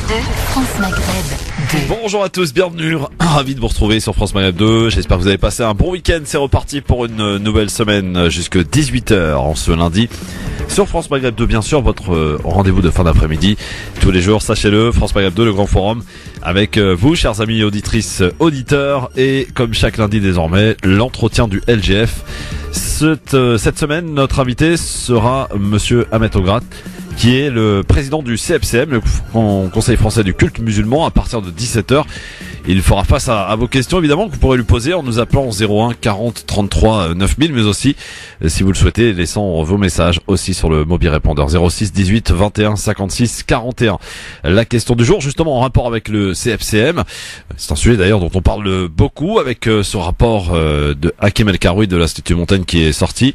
France Maghreb 2. Bonjour à tous, bienvenue, ravi de vous retrouver sur France Maghreb 2. J'espère que vous avez passé un bon week-end. C'est reparti pour une nouvelle semaine jusque 18h en ce lundi. Sur France Maghreb 2, bien sûr, votre rendez-vous de fin d'après-midi. Tous les jours, sachez-le, France Maghreb 2, le grand forum, avec vous, chers amis auditrices, auditeurs, et comme chaque lundi désormais, l'entretien du LGF. Cette semaine, notre invité sera Monsieur Ahmet Ograt, qui est le président du CFCM, le Conseil français du culte musulman, à partir de 17h. Il fera face à vos questions, évidemment, que vous pourrez lui poser en nous appelant 01 40 33 9000, mais aussi, si vous le souhaitez, laissant vos messages aussi sur le mobile répondeur 06 18 21 56 41. La question du jour, justement, en rapport avec le CFCM. C'est un sujet d'ailleurs dont on parle beaucoup, avec ce rapport de Hakim El Karoui de l'Institut Montaigne qui est sorti.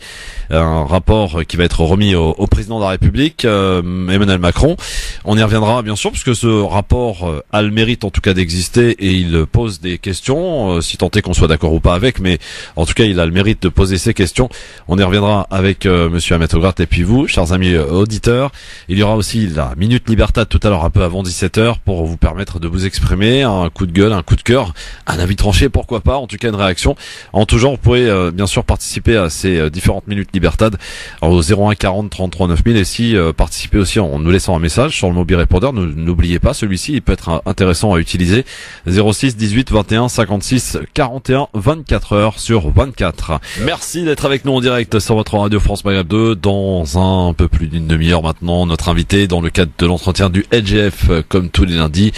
Un rapport qui va être remis au président de la République, Emmanuel Macron. On y reviendra bien sûr, puisque ce rapport a le mérite en tout cas d'exister, et il pose des questions, si tant est qu'on soit d'accord ou pas avec, mais en tout cas il a le mérite de poser ces questions. On y reviendra avec Monsieur Ahmet Ograt, et puis vous, chers amis auditeurs. Il y aura aussi la Minute Libertad tout à l'heure, un peu avant 17h, pour vous permettre de vous exprimer, un coup de gueule, un coup de cœur, un avis tranché, pourquoi pas, en tout cas une réaction. En tout genre, vous pourrez bien sûr participer à ces différentes Minutes Libertad au 01 40 33 9000, et si participer aussi en nous laissant un message sur le mobile répondeur, n'oubliez pas, celui-ci il peut être intéressant à utiliser, 06 18 21 56 41 24 heures sur 24. Merci d'être avec nous en direct sur votre radio France Maghreb 2. Dans un peu plus d'une demi-heure maintenant, notre invité dans le cadre de l'entretien du LGF, comme tous les lundis,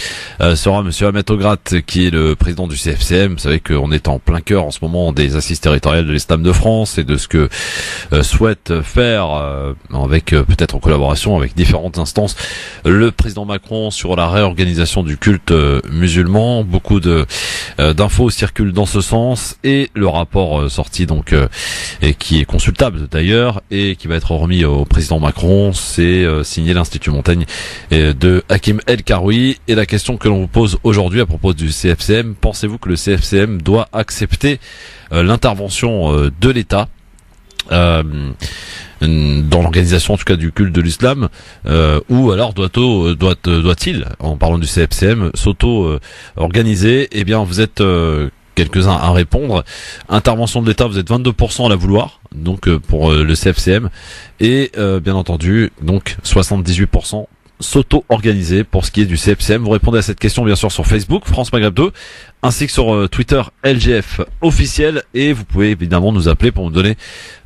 sera Monsieur Ahmet Ograt, qui est le président du CFCM. Vous savez qu'on est en plein cœur en ce moment des assises territoriales de l'Islam de France et de ce que souhaite faire avec peut-être en collaboration avec différentes instances le président Macron sur la réorganisation du culte musulman. Beaucoup d'infos circulent dans ce sens, et le rapport sorti donc et qui est consultable d'ailleurs et qui va être remis au président Macron, c'est signé l'Institut Montaigne de Hakim El Karoui. Et la question que l'on vous pose aujourd'hui à propos du CFCM: pensez-vous que le CFCM doit accepter l'intervention de l'État dans l'organisation en tout cas du culte de l'islam, ou alors doit-il, en parlant du CFCM, s'auto-organiser? Eh bien, vous êtes quelques-uns à répondre. Intervention de l'État, vous êtes 22% à la vouloir, donc pour le CFCM, et bien entendu, donc 78% s'auto-organiser pour ce qui est du CFCM. Vous répondez à cette question bien sûr sur Facebook, France Maghreb 2, ainsi que sur Twitter, LGF officiel, et vous pouvez évidemment nous appeler pour nous donner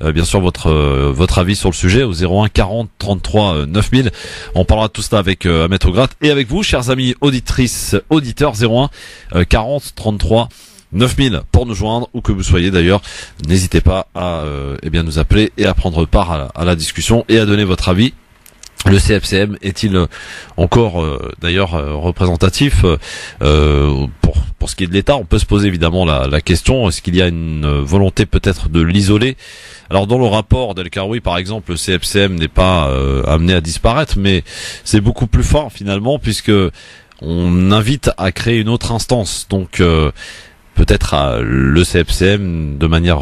bien sûr votre avis sur le sujet au 01 40 33 9000. On parlera de tout cela avec Ahmet Ograt et avec vous, chers amis auditrices, auditeurs. 01 40 33 9000 pour nous joindre, où que vous soyez d'ailleurs. N'hésitez pas à bien nous appeler et à prendre part à la discussion et à donner votre avis. Le CFCM est-il encore d'ailleurs représentatif pour ce qui est de l'État? On peut se poser évidemment la question: est-ce qu'il y a une volonté peut-être de l'isoler? Alors dans le rapport d'El Karoui par exemple, le CFCM n'est pas amené à disparaître, mais c'est beaucoup plus fort finalement, puisque on invite à créer une autre instance. Donc peut-être le CFCM de manière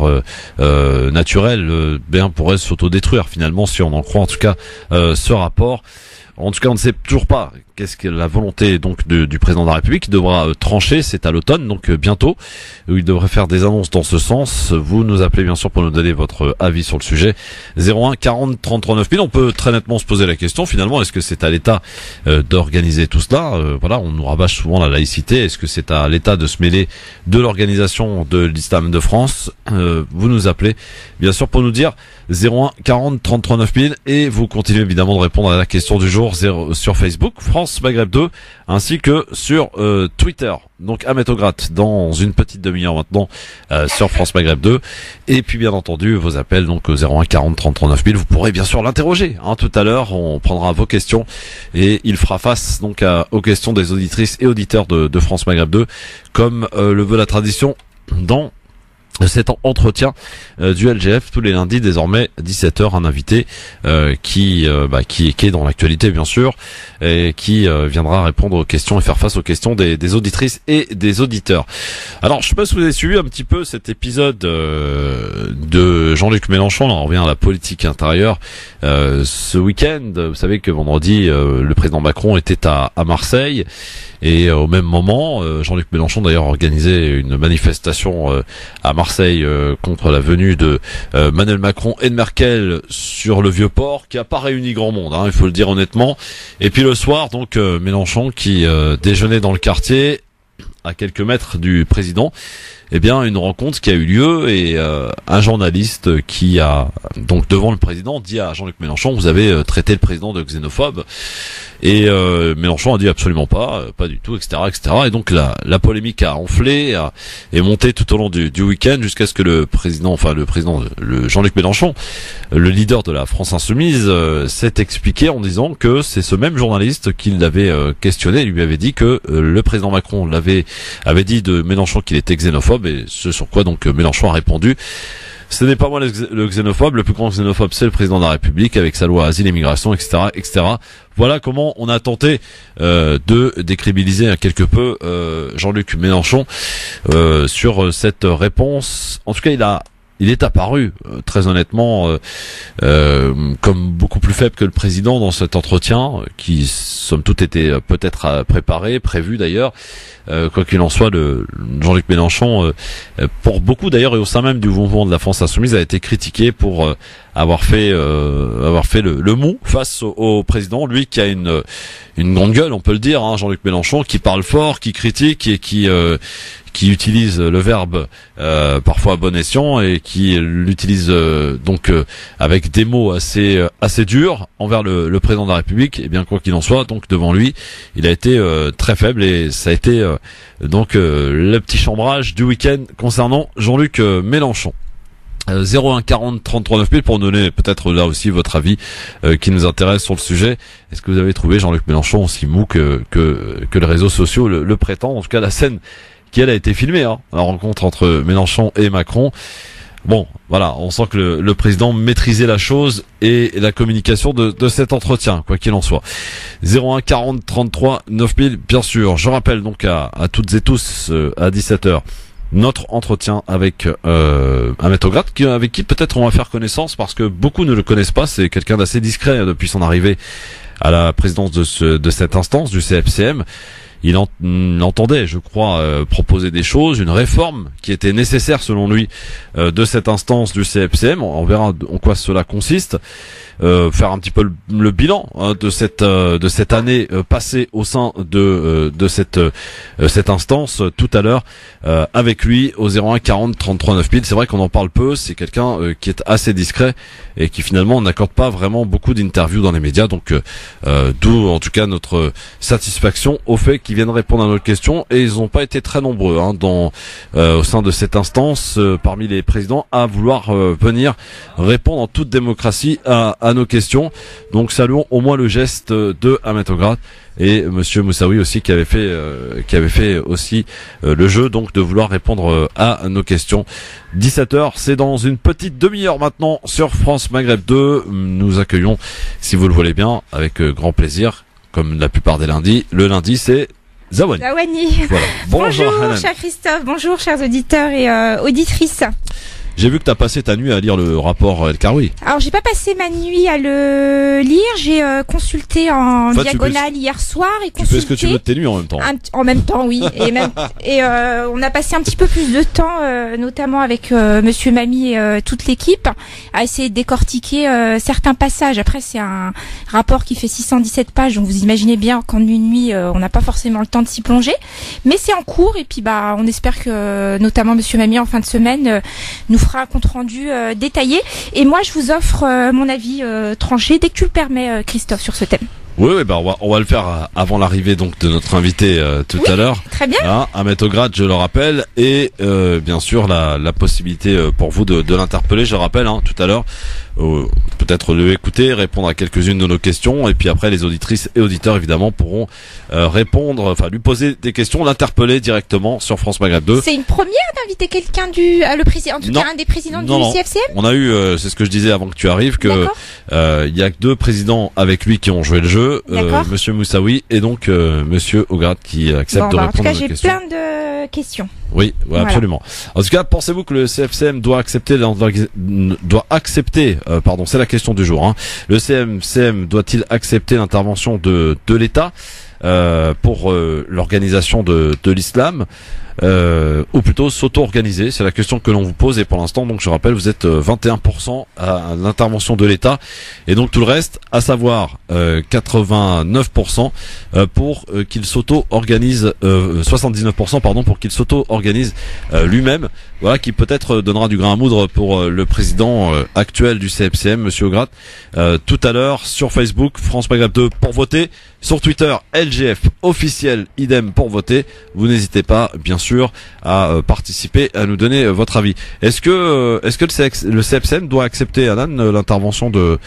naturelle bien pourrait s'autodétruire finalement, si on en croit en tout cas ce rapport. En tout cas, on ne sait toujours pas qu'est-ce que la volonté donc du président de la République, qui devra trancher. C'est à l'automne, donc bientôt, où il devrait faire des annonces dans ce sens. Vous nous appelez bien sûr pour nous donner votre avis sur le sujet. 01 40 33 9000. On peut très nettement se poser la question finalement: est-ce que c'est à l'État d'organiser tout cela? Voilà, on nous rabâche souvent la laïcité. Est-ce que c'est à l'État de se mêler de l'organisation de l'Islam de France? Vous nous appelez bien sûr pour nous dire 01 40 33 9000, et vous continuez évidemment de répondre à la question du jour sur Facebook France Maghreb 2, ainsi que sur Twitter. Donc Ahmet Ograt dans une petite demi-heure maintenant sur France Maghreb 2, et puis bien entendu vos appels donc au 01 40 33 9000. Vous pourrez bien sûr l'interroger tout à l'heure. On prendra vos questions et il fera face donc aux questions des auditrices et auditeurs de France Maghreb 2, comme le veut la tradition dans cet entretien du LGF tous les lundis désormais 17h, un invité qui est dans l'actualité bien sûr et qui viendra répondre aux questions et faire face aux questions des auditrices et des auditeurs. Alors je sais pas si vous avez suivi un petit peu cet épisode de Jean-Luc Mélenchon, là on revient à la politique intérieure. Ce week-end, vous savez que vendredi le président Macron était à Marseille. Et au même moment, Jean-Luc Mélenchon d'ailleurs organisait une manifestation à Marseille contre la venue de Emmanuel Macron et de Merkel sur le Vieux-Port, qui a pas réuni grand monde, il faut le dire honnêtement. Et puis le soir, donc Mélenchon qui déjeunait dans le quartier, à quelques mètres du président. Eh bien, une rencontre qui a eu lieu et un journaliste qui a donc devant le président dit à Jean-Luc Mélenchon: vous avez traité le président de xénophobe. Et Mélenchon a dit absolument pas du tout, etc., etc. Et donc la polémique a enflé, est montée tout au long du week-end jusqu'à ce que le président Jean-Luc Mélenchon, le leader de la France Insoumise, s'est expliqué en disant que c'est ce même journaliste qui l'avait questionné, lui avait dit que le président Macron avait dit de Mélenchon qu'il était xénophobe, et ce sur quoi donc Mélenchon a répondu: ce n'est pas moi le xénophobe, le plus grand xénophobe c'est le président de la République avec sa loi asile et migration, etc., etc. Voilà comment on a tenté de décrédibiliser quelque peu Jean-Luc Mélenchon sur cette réponse. En tout cas, il est apparu, très honnêtement, comme beaucoup plus faible que le président dans cet entretien, qui, somme toute, était peut-être préparé, prévu d'ailleurs. Quoi qu'il en soit, Jean-Luc Mélenchon, pour beaucoup d'ailleurs, et au sein même du mouvement de la France Insoumise, a été critiqué pour avoir fait le mou face au président, lui qui a une grande gueule, on peut le dire, Jean-Luc Mélenchon, qui parle fort, qui critique et qui utilise le verbe parfois à bon escient et qui l'utilise donc avec des mots assez durs envers le président de la République. Et bien quoi qu'il en soit, donc devant lui, il a été très faible, et ça a été donc le petit chambrage du week-end concernant Jean-Luc Mélenchon. 01 40 33 9000 pour donner peut-être là aussi votre avis qui nous intéresse sur le sujet. Est-ce que vous avez trouvé Jean-Luc Mélenchon aussi mou que les réseaux sociaux le prétendent? En tout cas, la scène qui elle a été filmée, la rencontre entre Mélenchon et Macron. Bon, voilà, on sent que le président maîtrisait la chose et la communication de cet entretien, quoi qu'il en soit. 01 40 33 9000, bien sûr. Je rappelle donc à toutes et tous à 17h notre entretien avec Ahmed Ograt, avec qui peut-être on va faire connaissance parce que beaucoup ne le connaissent pas. C'est quelqu'un d'assez discret depuis son arrivée à la présidence de cette instance du CFCM. Il entendait, je crois, proposer des choses, une réforme qui était nécessaire selon lui de cette instance du CFCM. On verra en quoi cela consiste. Faire un petit peu le bilan de cette année passée au sein de cette instance tout à l'heure avec lui au 01 40 33 9000. C'est vrai qu'on en parle peu, c'est quelqu'un qui est assez discret et qui finalement n'accorde pas vraiment beaucoup d'interviews dans les médias, donc d'où en tout cas notre satisfaction au fait qu'ils viennent répondre à nos questions, et ils n'ont pas été très nombreux au sein de cette instance parmi les présidents à vouloir venir répondre en toute démocratie à nos questions. Donc saluons au moins le geste de Ahmed Ograt et Monsieur Moussaoui aussi qui avait fait aussi le jeu donc de vouloir répondre à nos questions. 17h, c'est dans une petite demi-heure maintenant sur France Maghreb 2. Nous accueillons, si vous le voulez bien, avec grand plaisir, comme la plupart des lundis. Le lundi, c'est Zawani. Voilà. Bonjour cher Christophe, bonjour chers auditeurs et auditrices. J'ai vu que tu as passé ta nuit à lire le rapport El Karoui. Alors, j'ai pas passé ma nuit à le lire, j'ai consulté en diagonale hier soir et consulté. Tu fais ce que tu veux de tes nuits en même temps. En même temps, oui. Et on a passé un petit peu plus de temps, notamment avec Monsieur Mamie et toute l'équipe, à essayer de décortiquer certains passages. Après, c'est un rapport qui fait 617 pages, donc vous imaginez bien qu'en une nuit, on n'a pas forcément le temps de s'y plonger. Mais c'est en cours, et puis on espère que, notamment Monsieur Mamie, en fin de semaine, nous fera un compte rendu détaillé, et moi je vous offre mon avis tranché dès que tu le permets, Christophe, sur ce thème. Oui, bah on va le faire avant l'arrivée donc de notre invité tout à l'heure. Très bien. Ahmed Ograt, je le rappelle, et bien sûr la possibilité pour vous de l'interpeller, je le rappelle, tout à l'heure. Peut-être le écouter, répondre à quelques-unes de nos questions, et puis après les auditrices et auditeurs évidemment pourront lui poser des questions, l'interpeller directement sur France Maghreb 2. C'est une première d'inviter quelqu'un le président, en tout cas un des présidents du CFCM. On a eu, c'est ce que je disais avant que tu arrives, que il y a que 2 présidents avec lui qui ont joué le jeu, Monsieur Moussaoui et donc Monsieur Ograt qui accepte de répondre à nos questions. En tout cas, j'ai plein de questions. Oui, absolument. En tout cas, pensez-vous que le CFCM doit accepter, c'est la question du jour. Le CFCM doit-il accepter l'intervention de l'État pour l'organisation de l'islam, ou plutôt s'auto-organiser? C'est la question que l'on vous pose, et pour l'instant, donc je rappelle, vous êtes 21% à l'intervention de l'État, et donc tout le reste, à savoir 89% pour qu'il s'auto-organise, 79% pardon, pour qu'il s'auto-organise lui-même. Voilà, qui peut-être donnera du grain à moudre pour le président actuel du CFCM, Monsieur Ograt. Tout à l'heure sur Facebook, France Maghreb 2 pour voter. Sur Twitter, LGF officiel, idem pour voter. Vous n'hésitez pas, bien sûr, à participer, à nous donner votre avis. Est-ce que le CFCM doit accepter, Anan, l'intervention de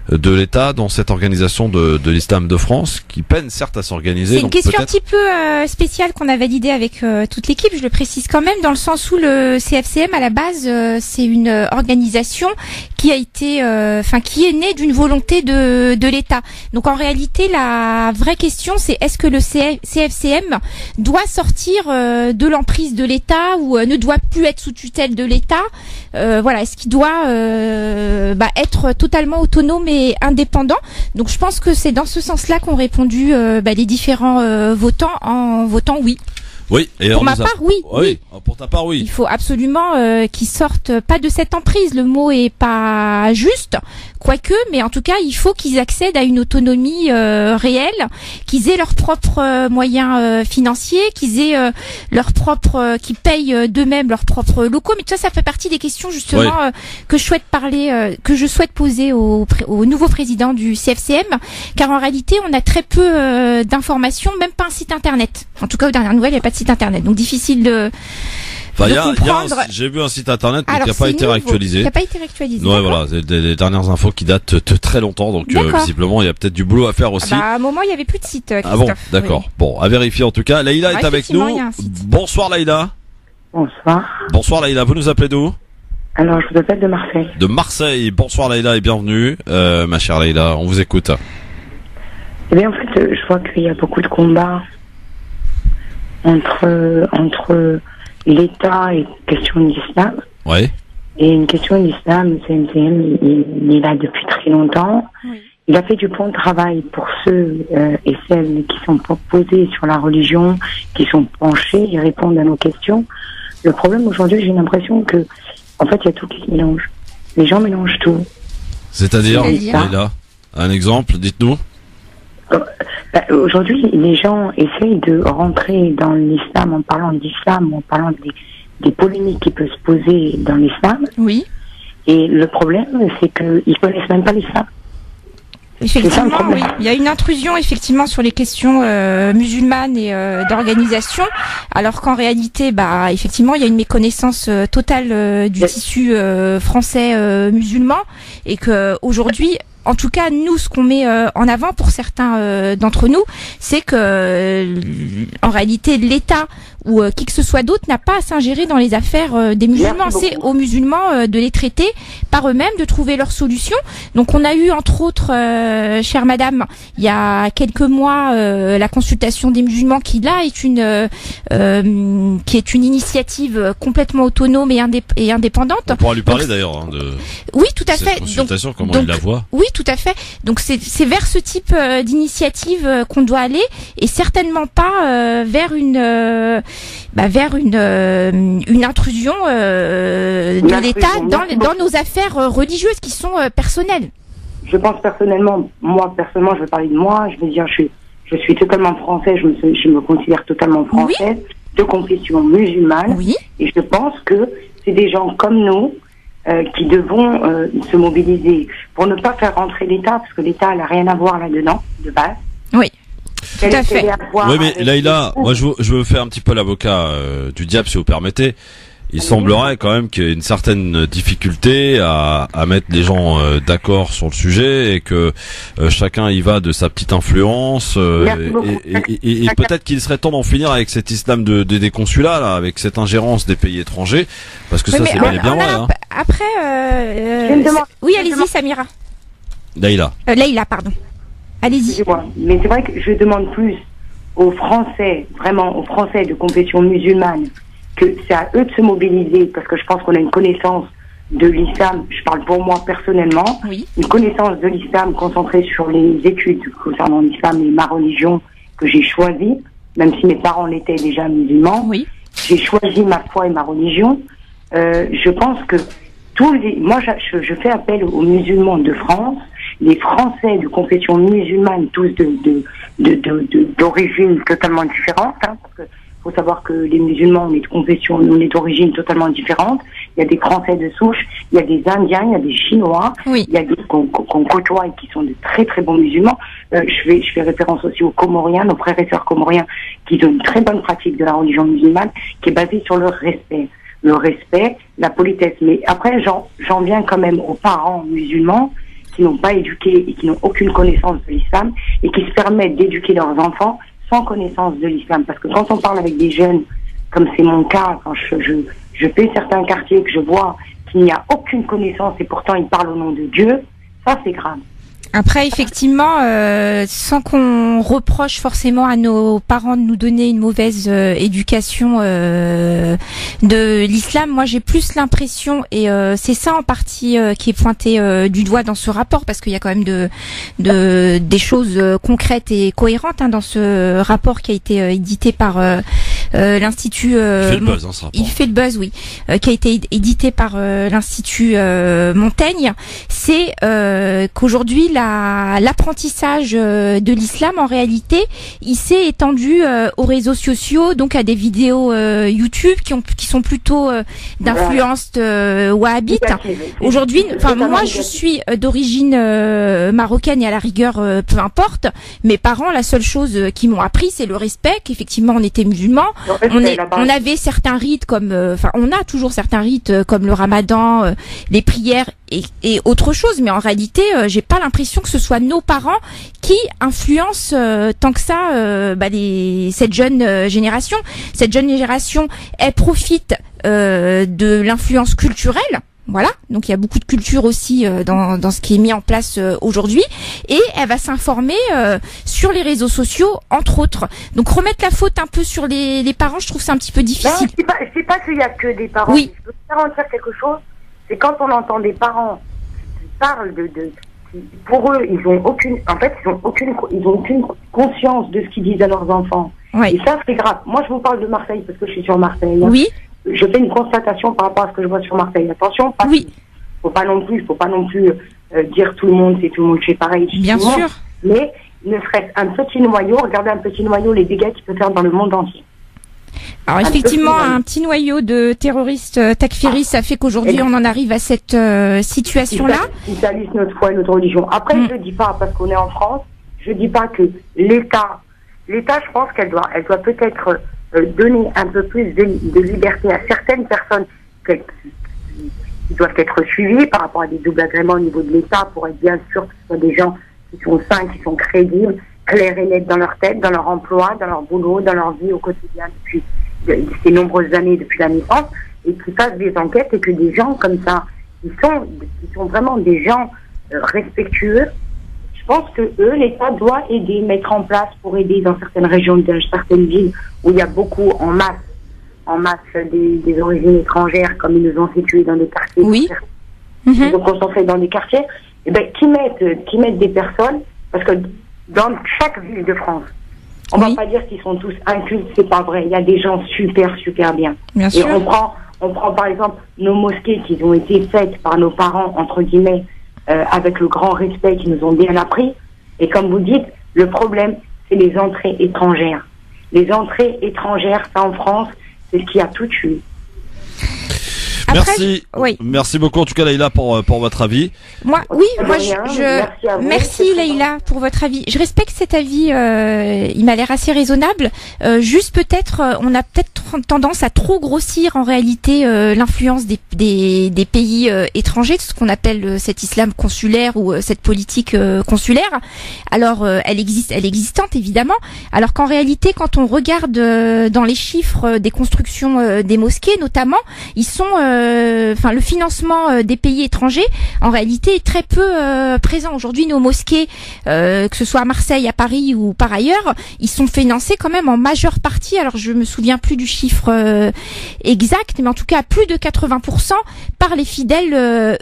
l'État dans cette organisation de l'islam de France, qui peine certes à s'organiser? C'est une question un petit peu spéciale qu'on a validée avec toute l'équipe, je le précise quand même, dans le sens où le CFCM à la base c'est une organisation qui a été, qui est née d'une volonté de l'État. Donc en réalité la vraie question c'est est-ce que le CFCM doit sortir de l'emprise de l'État ou ne doit plus être sous tutelle de l'État? Est-ce qu'il doit être totalement autonome et indépendant? Donc je pense que c'est dans ce sens-là qu'ont répondu les différents votants en votant oui. Oui. Et pour ma part, oui. Pour ta part, oui. Il faut absolument qu'ils sortent pas de cette emprise. Le mot est pas juste, quoique, mais en tout cas, il faut qu'ils accèdent à une autonomie réelle, qu'ils aient leurs propres moyens financiers, qu'ils aient qu'ils payent d'eux-mêmes leurs propres locaux. Mais tout ça, ça fait partie des questions justement que je souhaite poser au nouveau président du CFCM, car en réalité, on a très peu d'informations, même pas un site internet. En tout cas, aux dernières nouvelles, il n'y a pas de site internet, donc difficile de comprendre. J'ai vu un site internet mais qui n'a pas été réactualisé. Qui n'a pas été réactualisé. Ouais, voilà, c'est des dernières infos qui datent de très longtemps, donc visiblement il y a peut-être du boulot à faire aussi. À un moment il n'y avait plus de site, Christophe. Ah bon, d'accord. Oui. Bon, à vérifier en tout cas. Laïla est avec nous. Bonsoir Laïla. Bonsoir. Bonsoir Laïla, vous nous appelez d'où? Alors je vous appelle de Marseille. De Marseille. Bonsoir Laïla et bienvenue, ma chère Laïla, on vous écoute. Eh bien en fait, je vois qu'il y a beaucoup de combats entre l'État et question de l'islam. Ouais. Et une question de l'islam, le CFCM, il est là depuis très longtemps. Oui. Il a fait du bon travail pour ceux et celles qui sont posés sur la religion, qui sont penchés, ils répondent à nos questions. Le problème aujourd'hui, j'ai l'impression que, en fait, il y a tout qui se mélange. Les gens mélangent tout. C'est-à-dire Laïla, un exemple, dites-nous. Aujourd'hui, les gens essayent de rentrer dans l'islam en parlant d'islam, en parlant des polémiques qui peuvent se poser dans l'islam. Oui. Et le problème, c'est qu'ils connaissent même pas l'islam. Effectivement, oui. Il y a une intrusion effectivement sur les questions musulmanes et d'organisation, alors qu'en réalité, effectivement, il y a une méconnaissance totale du tissu français musulman, et que aujourd'hui, en tout cas, nous, ce qu'on met en avant pour certains d'entre nous, c'est que en réalité, l'État ou qui que ce soit d'autre n'a pas à s'ingérer dans les affaires des musulmans. C'est aux musulmans de les traiter par eux-mêmes, de trouver leurs solutions. Donc on a eu entre autres, chère madame, il y a quelques mois, la consultation des musulmans qui là est une initiative complètement autonome et indépendante. On pourra lui parler d'ailleurs de oui, tout à fait. Consultation, comment il la voit. Oui, tout à fait. Donc c'est vers ce type d'initiative qu'on doit aller, et certainement pas vers une intrusion de l'État dans nos affaires religieuses qui sont personnelles. Je pense personnellement, je vais parler de moi, je veux dire, je suis totalement française, je me considère totalement française, de confession musulmane, et je pense que c'est des gens comme nous qui devons se mobiliser pour ne pas faire rentrer l'État, parce que l'État n'a rien à voir là-dedans, de base. Oui, tout à fait. Oui, mais Leïla, moi je veux faire un petit peu l'avocat du diable, si vous permettez. Il semblerait quand même qu'il y ait une certaine difficulté à mettre les gens d'accord sur le sujet et que chacun y va de sa petite influence et peut-être qu'il serait temps d'en finir avec cet islam des consulats là, avec cette ingérence des pays étrangers, parce que ça c'est bel et bien vrai. Après, oui, allez-y Samira. Leïla, pardon. Allez-y. Mais c'est vrai que je demande plus aux Français, vraiment aux Français de confession musulmane, que c'est à eux de se mobiliser, parce que je pense qu'on a une connaissance de l'islam, je parle pour moi personnellement, une connaissance de l'islam concentrée sur les études concernant l'islam et ma religion que j'ai choisie, même si mes parents l'étaient déjà musulmans, j'ai choisi ma foi et ma religion. Je pense que moi je fais appel aux musulmans de France, les Français de confession musulmane, tous d'origine totalement différente, parce que faut savoir que les musulmans, on est de confession, on est d'origine totalement différente. Il y a des Français de souche, il y a des Indiens, il y a des Chinois, il y a des qu'on côtoie et qui sont de très très bons musulmans. Je fais référence aussi aux Comoriens, nos frères et sœurs comoriens, qui ont une très bonne pratique de la religion musulmane, qui est basée sur le respect, la politesse. Mais après, j'en viens quand même aux parents musulmans qui n'ont pas éduqué et qui n'ont aucune connaissance de l'islam et qui se permettent d'éduquer leurs enfants sans connaissance de l'islam. Parce que quand on parle avec des jeunes, comme c'est mon cas, quand je fais certains quartiers que je vois qu'il n'y a aucune connaissance et pourtant ils parlent au nom de Dieu, ça c'est grave. Après, effectivement, sans qu'on reproche forcément à nos parents de nous donner une mauvaise éducation de l'islam, moi j'ai plus l'impression, et c'est ça en partie qui est pointé du doigt dans ce rapport, parce qu'il y a quand même des choses concrètes et cohérentes dans ce rapport qui a été édité par l'Institut... il fait le buzz, oui. Qui a été édité par l'Institut Montaigne. C'est qu'aujourd'hui, l'apprentissage de l'islam, en réalité, il s'est étendu aux réseaux sociaux, donc à des vidéos YouTube qui sont plutôt d'influence wahhabite. Aujourd'hui, moi, je suis d'origine marocaine et à la rigueur, peu importe. Mes parents, la seule chose qu'ils m'ont appris, c'est le respect, qu'effectivement, on était musulmans. On avait certains rites comme, on a toujours certains rites comme le Ramadan, les prières et autre chose, mais en réalité, j'ai pas l'impression que ce soit nos parents qui influencent tant que ça cette jeune génération. Cette jeune génération, elle profite de l'influence culturelle. Voilà, donc il y a beaucoup de culture aussi dans ce qui est mis en place aujourd'hui, et elle va s'informer sur les réseaux sociaux, entre autres. Donc remettre la faute un peu sur les parents, je trouve ça un petit peu difficile. Non, c'est pas qu'il y a que des parents. Oui. Je peux garantir quelque chose, c'est quand on entend des parents qui parlent pour eux, ils ont aucune conscience de ce qu'ils disent à leurs enfants. Oui. Et ça, c'est grave. Moi, je vous parle de Marseille parce que je suis sur Marseille. Oui. Je fais une constatation par rapport à ce que je vois sur Marseille. Attention, faut pas non plus dire tout le monde fait pareil. Bien sûr. Mais ne serait-ce un petit noyau, regardez un petit noyau, les dégâts qu'il peut faire dans le monde entier. Alors effectivement, un petit noyau de terroristes takfiris, ça fait qu'aujourd'hui on en arrive à cette situation-là. Ils salissent notre foi et notre religion. Après, je dis pas, parce qu'on est en France, je dis pas que l'État, je pense qu'elle doit peut-être donner un peu plus de liberté à certaines personnes qui doivent être suivies par rapport à des doubles agréments au niveau de l'État pour être bien sûr que ce soit des gens qui sont sains, qui sont crédibles, clairs et nets dans leur tête, dans leur emploi, dans leur boulot, dans leur vie au quotidien depuis ces nombreuses années, depuis la naissance, et qui fassent des enquêtes et que des gens comme ça, qui sont vraiment des gens respectueux, je pense que l'État doit aider, mettre en place pour aider dans certaines régions, dans certaines villes où il y a beaucoup en masse des origines étrangères, comme ils nous ont situés dans des quartiers. Oui. Ils sont concentrés dans des quartiers, qui mettent des personnes, parce que dans chaque ville de France, on va pas dire qu'ils sont tous incultes, c'est pas vrai. Il y a des gens super bien. Bien sûr. On prend par exemple nos mosquées qui ont été faites par nos parents, entre guillemets, avec le grand respect qu'ils nous ont bien appris. Et comme vous dites, le problème, c'est les entrées étrangères. Les entrées étrangères, ça en France, c'est ce qui a tout tué. Merci beaucoup en tout cas Leïla pour votre avis. Merci Leïla pour votre avis. Je respecte cet avis, il m'a l'air assez raisonnable. Juste peut-être, on a peut-être tendance à trop grossir en réalité l'influence des pays étrangers, ce qu'on appelle cet islam consulaire ou cette politique consulaire. Alors elle est existante évidemment. Alors qu'en réalité, quand on regarde dans les chiffres des constructions des mosquées notamment, ils sont, le financement des pays étrangers en réalité est très peu présent. Aujourd'hui, nos mosquées, que ce soit à Marseille, à Paris ou par ailleurs, ils sont financés quand même en majeure partie. Alors je me souviens plus du chiffre exact, mais en tout cas à plus de 80% par les fidèles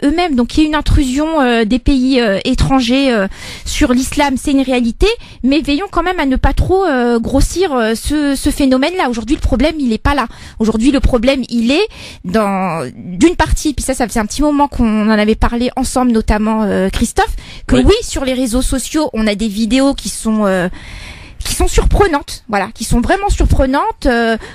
eux-mêmes. Donc il y a une intrusion des pays étrangers sur l'islam, c'est une réalité, mais veillons quand même à ne pas trop grossir ce phénomène-là. Aujourd'hui, le problème, il est pas là. Aujourd'hui, le problème, il est d'une partie, puis ça faisait un petit moment qu'on en avait parlé ensemble, notamment Christophe, que oui, sur les réseaux sociaux, on a des vidéos qui sont surprenantes, voilà, qui sont vraiment surprenantes,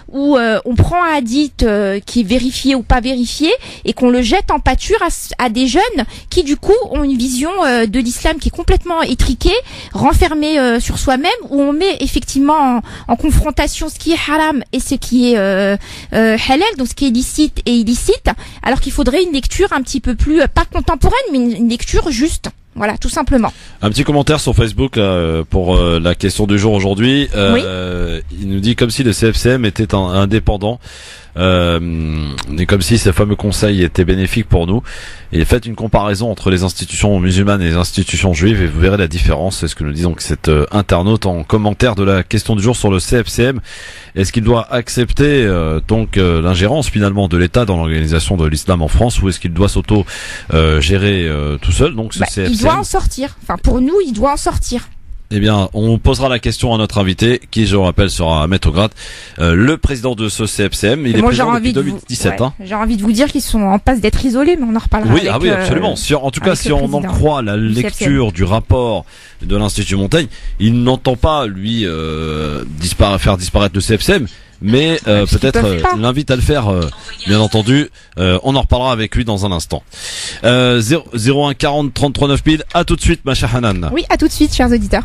où on prend un hadith qui est vérifié ou pas vérifié et qu'on le jette en pâture à des jeunes qui du coup ont une vision de l'islam qui est complètement étriquée, renfermée sur soi-même, où on met effectivement en confrontation ce qui est haram et ce qui est halal, donc ce qui est licite et illicite, alors qu'il faudrait une lecture un petit peu plus, pas contemporaine, mais une lecture juste. Voilà, tout simplement. Un petit commentaire sur Facebook pour la question du jour aujourd'hui. Il nous dit comme si le CFCM était indépendant. Et comme si ces fameux conseils étaient bénéfiques pour nous. Et faites une comparaison entre les institutions musulmanes et les institutions juives et vous verrez la différence. C'est ce que nous dit donc cet internaute en commentaire de la question du jour sur le CFCM. Est-ce qu'il doit accepter l'ingérence finalement de l'État dans l'organisation de l'islam en France, ou est-ce qu'il doit gérer tout seul? Donc ce CFCM, il doit en sortir. Enfin, pour nous, il doit en sortir. Eh bien, on posera la question à notre invité, qui, je le rappelle, sera Ahmed Ograt, le président de ce CFCM. Il est présent depuis 2017. J'ai envie de vous dire qu'ils sont en passe d'être isolés, mais on en reparlera. Oui, absolument. En tout cas, si on en croit la lecture du rapport de l'Institut Montaigne, il n'entend pas, lui, faire disparaître le CFCM. Mais peut-être l'invite à le faire, bien entendu. On en reparlera avec lui dans un instant. 01 40 33 9000. À tout de suite, ma chère Hanan. Oui, à tout de suite, chers auditeurs.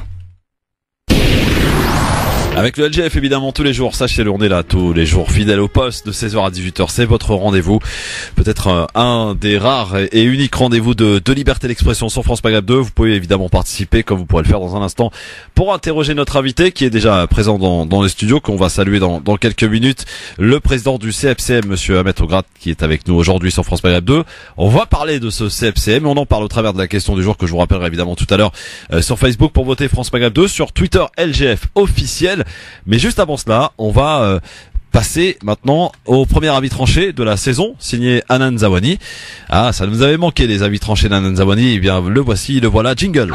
Avec le LGF évidemment tous les jours, sachez-le, on est là tous les jours, fidèle au poste de 16h à 18h, c'est votre rendez-vous, peut-être un des rares et uniques rendez-vous de liberté d'expression sur France Maghreb 2. Vous pouvez évidemment participer, comme vous pourrez le faire dans un instant, pour interroger notre invité qui est déjà présent dans les studios, qu'on va saluer dans quelques minutes, le président du CFCM, monsieur Ahmed Ograt, qui est avec nous aujourd'hui sur France Maghreb 2. On va parler de ce CFCM, on en parle au travers de la question du jour que je vous rappellerai évidemment tout à l'heure sur Facebook pour voter France Maghreb 2, sur Twitter LGF officiel. Mais juste avant cela, on va passer maintenant au premier avis tranché de la saison, signé Hanan Zawani. Ah, ça nous avait manqué les avis tranchés d'Hanan Zawani. Eh bien, le voici, le voilà, jingle.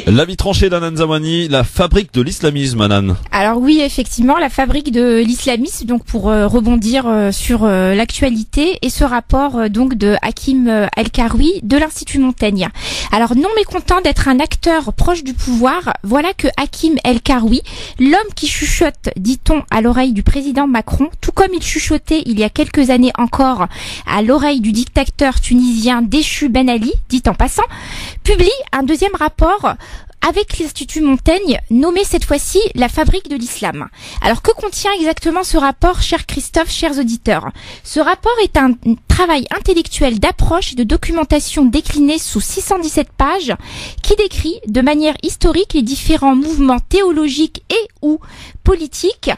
L'avis tranché d'Hanan Zawani, la fabrique de l'islamisme, Hanan. Alors oui, effectivement, la fabrique de l'islamisme, donc pour rebondir sur l'actualité et ce rapport donc de Hakim El-Karoui de l'Institut Montaigne. Alors non mécontent d'être un acteur proche du pouvoir, voilà que Hakim El-Karoui, l'homme qui chuchote, dit-on, à l'oreille du président Macron, tout comme il chuchotait il y a quelques années encore à l'oreille du dictateur tunisien déchu Ben Ali, dit en passant, publie un deuxième rapport avec l'Institut Montaigne, nommé cette fois-ci la fabrique de l'islam. Alors que contient exactement ce rapport, cher Christophe, chers auditeurs? Ce rapport est un travail intellectuel d'approche et de documentation décliné sous 617 pages qui décrit de manière historique les différents mouvements théologiques et ou politiques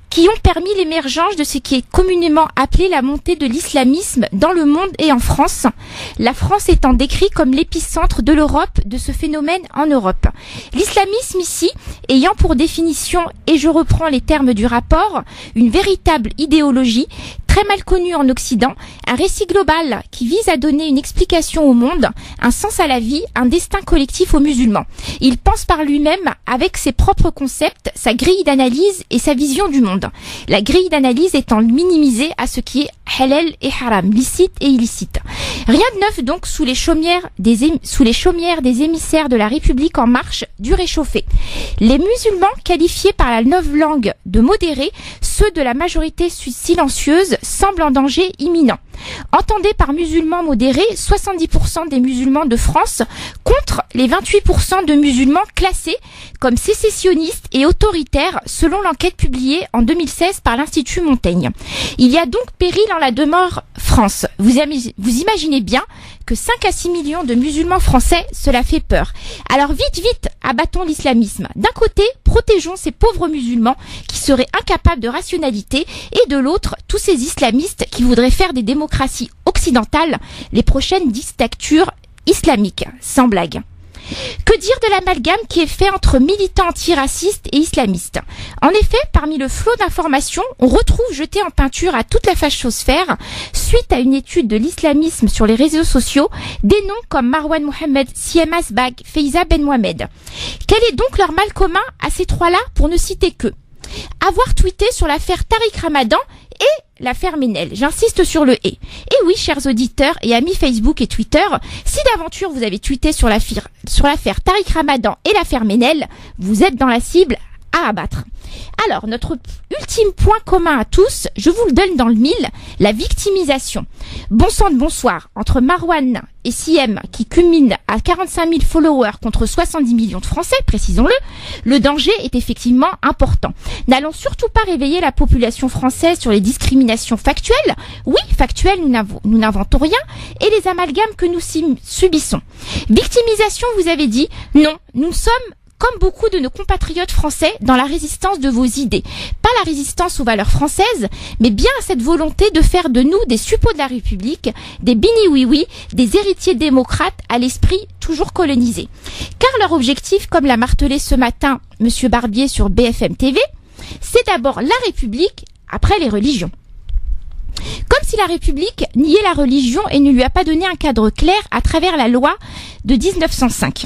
qui ont permis l'émergence de ce qui est communément appelé la montée de l'islamisme dans le monde et en France, la France étant décrit comme l'épicentre de l'Europe de ce phénomène en Europe. L'islamisme ici ayant pour définition, et je reprends les termes du rapport, une véritable idéologie très très mal connu en Occident, un récit global qui vise à donner une explication au monde, un sens à la vie, un destin collectif aux musulmans. Il pense par lui-même avec ses propres concepts, sa grille d'analyse et sa vision du monde. La grille d'analyse étant minimisée à ce qui est halal et haram, licite et illicite. Rien de neuf donc sous les chaumières des émissaires de la République en marche du réchauffé. Les musulmans qualifiés par la novlangue de modérés, ceux de la majorité silencieuse, semblent en danger imminent. Entendez par musulmans modérés 70% des musulmans de France contre les 28% de musulmans classés comme sécessionnistes et autoritaires selon l'enquête publiée en 2016 par l'Institut Montaigne. Il y a donc péril en la demeure France. Vous imaginez bien que 5 à 6 millions de musulmans français, cela fait peur. Alors vite, abattons l'islamisme. D'un côté, protégeons ces pauvres musulmans qui seraient incapables de rationalité et de l'autre, tous ces islamistes qui voudraient faire des démocraties occidentales les prochaines dictatures islamiques. Sans blague. Que dire de l'amalgame qui est fait entre militants antiracistes et islamistes? En effet, parmi le flot d'informations, on retrouve jeté en peinture à toute la fachosphère, suite à une étude de l'islamisme sur les réseaux sociaux, des noms comme Marwan Mohamed, Siem Asbag, Faiza Ben Mohamed. Quel est donc leur mal commun à ces trois-là, pour ne citer que avoir tweeté sur l'affaire Tariq Ramadan et l'affaire Ménel. J'insiste sur le « et ». Et oui, chers auditeurs et amis Facebook et Twitter, si d'aventure vous avez tweeté sur l'affaire Tariq Ramadan et l'affaire Ménel, vous êtes dans la cible à abattre. Alors, notre ultime point commun à tous, je vous le donne dans le mille, la victimisation. Bon sang de bonsoir, entre Marwan et Siem, qui culmine à 45 000 followers contre 70 millions de Français, précisons-le, le danger est effectivement important. N'allons surtout pas réveiller la population française sur les discriminations factuelles. Oui, factuelles, nous n'inventons rien, et les amalgames que nous subissons. Victimisation, vous avez dit, non, nous sommes comme beaucoup de nos compatriotes français, dans la résistance de vos idées. Pas la résistance aux valeurs françaises, mais bien à cette volonté de faire de nous des suppôts de la République, des bini-oui-oui, des héritiers démocrates à l'esprit toujours colonisé. Car leur objectif, comme l'a martelé ce matin Monsieur Barbier sur BFM TV, c'est d'abord la République, après les religions. Comme si la République niait la religion et ne lui a pas donné un cadre clair à travers la loi de 1905.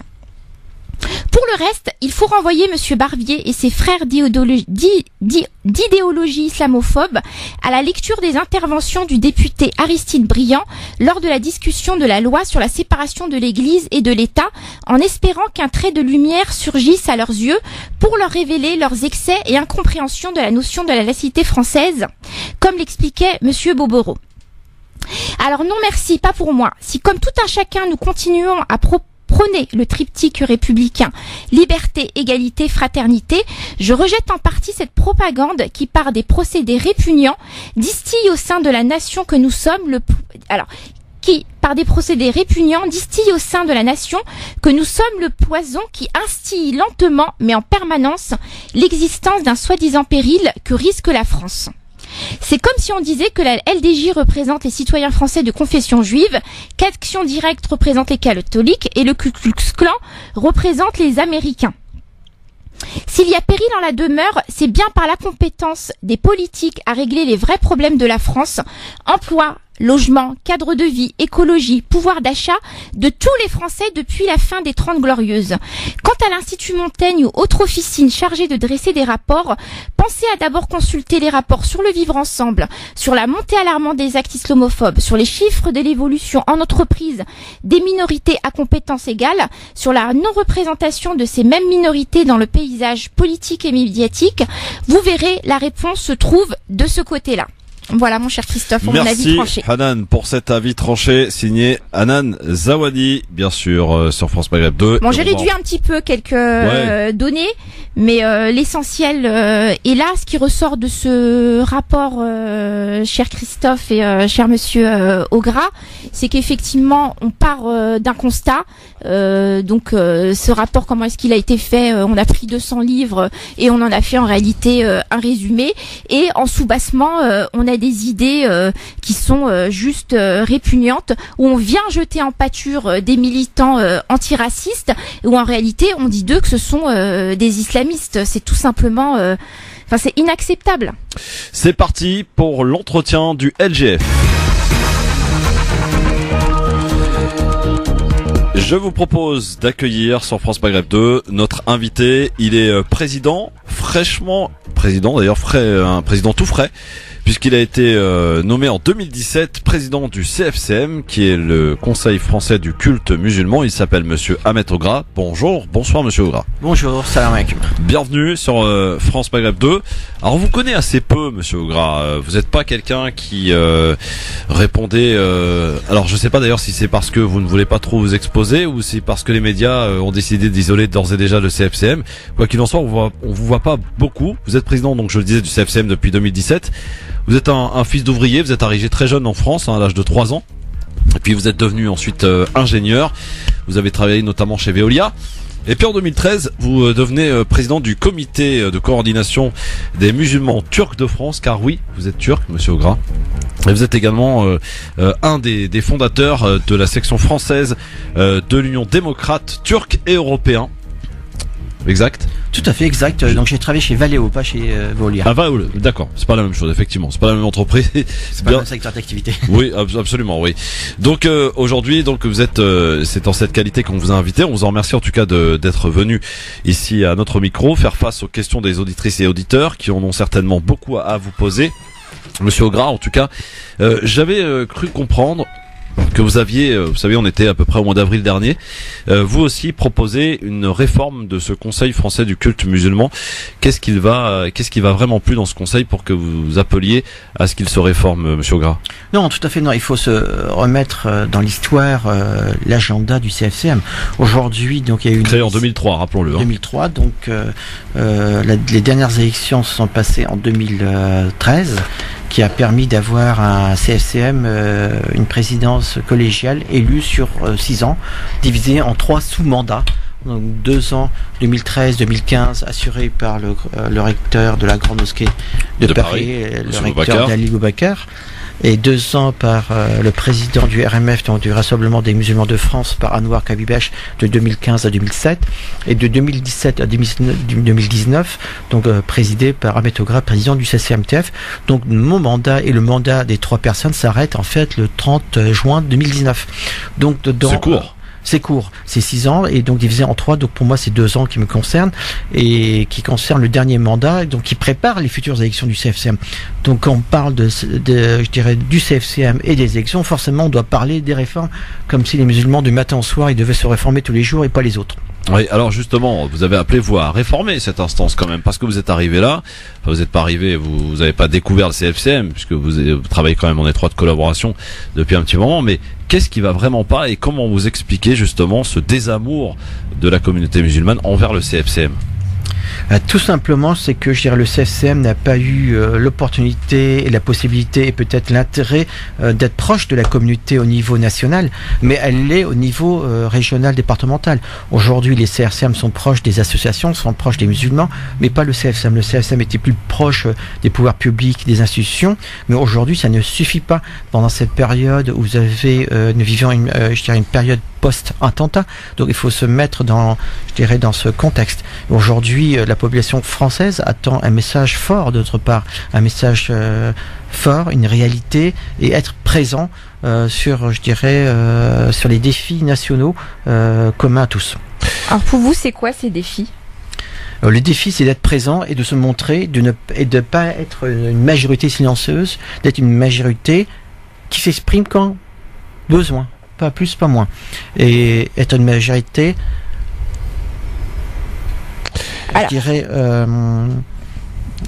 Pour le reste, il faut renvoyer M. Barbier et ses frères d'idéologie islamophobe à la lecture des interventions du député Aristide Briand lors de la discussion de la loi sur la séparation de l'Église et de l'État, en espérant qu'un trait de lumière surgisse à leurs yeux pour leur révéler leurs excès et incompréhension de la notion de la laïcité française, comme l'expliquait M. Bobero. Alors non merci, pas pour moi. Si comme tout un chacun nous continuons à prôner le triptyque républicain, liberté, égalité, fraternité, je rejette en partie cette propagande qui, par des procédés répugnants, distille au sein de la nation que nous sommes le poison qui instille lentement, mais en permanence, l'existence d'un soi-disant péril que risque la France. C'est comme si on disait que la LDJ représente les citoyens français de confession juive, qu'Action Directe représente les catholiques et le Ku Klux Klan représente les Américains. S'il y a péril en la demeure, c'est bien par l'incompétence des politiques à régler les vrais problèmes de la France, emploi, logement, cadre de vie, écologie, pouvoir d'achat de tous les Français depuis la fin des 30 Glorieuses. Quant à l'Institut Montaigne ou autre officine chargée de dresser des rapports, pensez à d'abord consulter les rapports sur le vivre ensemble, sur la montée alarmante des actes islamophobes, sur les chiffres de l'évolution en entreprise des minorités à compétences égales, sur la non-représentation de ces mêmes minorités dans le paysage politique et médiatique. Vous verrez, la réponse se trouve de ce côté-là. Voilà mon cher Christophe, pour mon avis tranché. Merci Hanan pour cet avis tranché signé Hanan Zawadi, bien sûr, sur France Maghreb 2. Bon, j'ai réduit un petit peu quelques données, mais l'essentiel est là. Ce qui ressort de ce rapport, cher Christophe et cher monsieur Augra, c'est qu'effectivement on part d'un constat. Donc ce rapport, comment est-ce qu'il a été fait? On a pris 200 livres et on en a fait en réalité un résumé. Et en sous-bassement, on a des idées qui sont juste répugnantes, où on vient jeter en pâture des militants antiracistes, où en réalité on dit d'eux que ce sont des islamistes. C'est tout simplement Enfin, c'est inacceptable. C'est parti pour l'entretien du LGF. Je vous propose d'accueillir sur France Maghreb 2 notre invité. Il est président un président tout frais, puisqu'il a été nommé en 2017 président du CFCM, qui est le Conseil français du culte musulman. Il s'appelle Monsieur Ahmed Ogra. Bonsoir Monsieur Ogra. Bonjour, salam alaikum. Bienvenue sur France Maghreb 2. Alors on vous connaît assez peu, Monsieur Ogra. Vous n'êtes pas quelqu'un qui répondait. Alors je sais pas d'ailleurs si c'est parce que vous ne voulez pas trop vous exposer ou si parce que les médias ont décidé d'isoler d'ores et déjà le CFCM. Quoi qu'il en soit, on vous voit pas beaucoup. Vous êtes président, donc je le disais, du CFCM depuis 2017. Vous êtes un fils d'ouvrier, vous êtes arrivé très jeune en France, à l'âge de 3 ans. Et puis vous êtes devenu ensuite ingénieur. Vous avez travaillé notamment chez Veolia. Et puis en 2013, vous devenez président du comité de coordination des musulmans turcs de France, car oui, vous êtes turc, Monsieur Ogra. Et vous êtes également un des fondateurs de la section française de l'Union démocrate turque et européen. Exact. Tout à fait exact. Donc j'ai travaillé chez Valeo, pas chez Veolia. Ah Valeo, d'accord. C'est pas la même chose, effectivement. C'est pas la même entreprise. C'est pas le même secteur d'activité. Oui, absolument, oui. Donc aujourd'hui, donc vous êtes, c'est en cette qualité qu'on vous a invité. On vous en remercie en tout cas d'être venu ici à notre micro, faire face aux questions des auditrices et auditeurs qui en ont certainement beaucoup à vous poser. Monsieur Ogra, en tout cas, j'avais cru comprendre que vous aviez, vous savez, on était à peu près au mois d'avril dernier, vous aussi proposez une réforme de ce Conseil français du culte musulman. Qu'est-ce qui va vraiment plus dans ce Conseil pour que vous appeliez à ce qu'il se réforme, Monsieur Ogra? Non, tout à fait non. Il faut se remettre dans l'histoire l'agenda du CFCM. Aujourd'hui, donc il y a eu créé en 2003, rappelons-le. 2003, donc les dernières élections se sont passées en 2013. Qui a permis d'avoir un CFCM, une présidence collégiale élue sur 6 ans, divisée en 3 sous-mandats. Donc 2 ans, 2013-2015, assuré par le recteur de la Grande Mosquée de Paris, le recteur d'Ali Boubacar, et 2 ans par le président du RMF, donc du Rassemblement des musulmans de France, par Anwar Kabibesh, de 2015 à 2007, et de 2017 à 2019, donc présidé par Ahmed Ogra, président du CCMTF. Donc mon mandat et le mandat des 3 personnes s'arrêtent en fait le 30 juin 2019. Donc dedans. C'est court. C'est court, c'est 6 ans et donc divisé en 3, donc pour moi c'est 2 ans qui me concernent et qui concerne le dernier mandat, donc qui prépare les futures élections du CFCM. Donc quand on parle je dirais du CFCM et des élections, forcément on doit parler des réformes comme si les musulmans du matin au soir ils devaient se réformer tous les jours et pas les autres. Oui, alors justement, vous avez appelé vous à réformer cette instance quand même, parce que vous êtes arrivé là, enfin, vous n'êtes pas arrivé, vous n'avez pas découvert le CFCM, puisque vous travaillez quand même en étroite collaboration depuis un petit moment, mais qu'est-ce qui va vraiment pas et comment vous expliquez justement ce désamour de la communauté musulmane envers le CFCM? Tout simplement, c'est que je dirais, le CFCM n'a pas eu l'opportunité et la possibilité et peut-être l'intérêt d'être proche de la communauté au niveau national, mais elle l'est au niveau régional, départemental. Aujourd'hui, les CFCM sont proches des associations, sont proches des musulmans, mais pas le CFCM. Le CFCM était plus proche des pouvoirs publics, des institutions, mais aujourd'hui, ça ne suffit pas. Pendant cette période où nous vivions une période post-attentat, donc il faut se mettre dans ce contexte. Aujourd'hui, la population française attend un message fort de notre part, un message fort, une réalité, et être présent sur les défis nationaux communs à tous. Alors pour vous, c'est quoi ces défis? Le défi, c'est d'être présent et de se montrer, et de ne pas être une majorité silencieuse, d'être une majorité qui s'exprime quand besoin. Pas plus, pas moins. Et être une majorité, je dirais,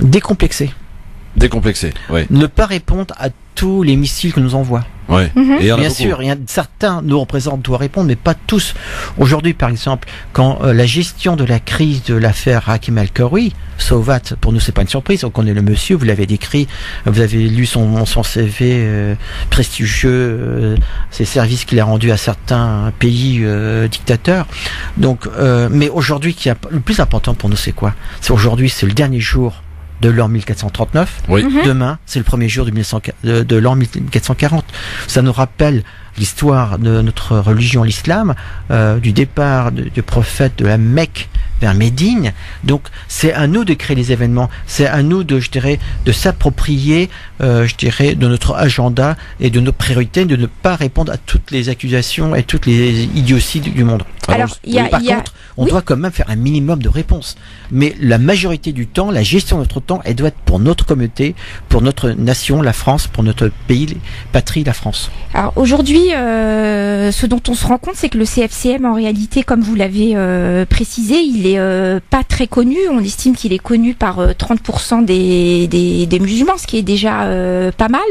décomplexée. Décomplexée, oui. Ne pas répondre à tous les missiles que nous envoie. Ouais. Et bien sûr, certains nous représentent, doivent répondre, mais pas tous. Aujourd'hui, par exemple, quand la gestion de la crise de l'affaire Hakim Al-Karoui, Sovat, pour nous c'est pas une surprise, on connaît le monsieur, vous l'avez décrit, vous avez lu son CV prestigieux, ses services qu'il a rendus à certains pays dictateurs. Donc, mais aujourd'hui, le plus important pour nous, c'est quoi? C'est aujourd'hui, c'est le dernier jour de l'an 1439. Oui. Demain, c'est le premier jour de l'an 1440. Ça nous rappelle l'histoire de notre religion, l'islam, du départ du prophète de la Mecque Médine. Donc c'est à nous de créer les événements, c'est à nous de, je dirais, de s'approprier, je dirais, de notre agenda et de nos priorités, de ne pas répondre à toutes les accusations et toutes les idioties du monde. Alors, Par contre, on doit quand même faire un minimum de réponses. Mais la majorité du temps, la gestion de notre temps, elle doit être pour notre communauté, pour notre nation, la France, pour notre pays, patrie, la France. Alors aujourd'hui, ce dont on se rend compte, c'est que le CFCM, en réalité, comme vous l'avez précisé, il est pas très connu. On estime qu'il est connu par 30% des musulmans, ce qui est déjà pas mal.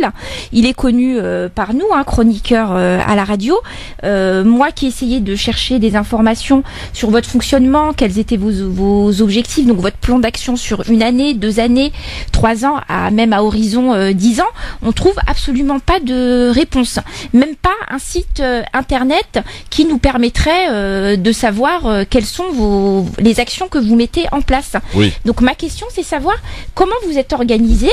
Il est connu par nous, chroniqueurs à la radio. Moi qui essayais de chercher des informations sur votre fonctionnement, quels étaient vos objectifs, donc votre plan d'action sur 1 année, 2 années, 3 ans, même à horizon 10 ans, on trouve absolument pas de réponse. Même pas un site internet qui nous permettrait de savoir quelles sont les actions que vous mettez en place. Oui. Donc ma question, c'est savoir comment vous êtes organisé,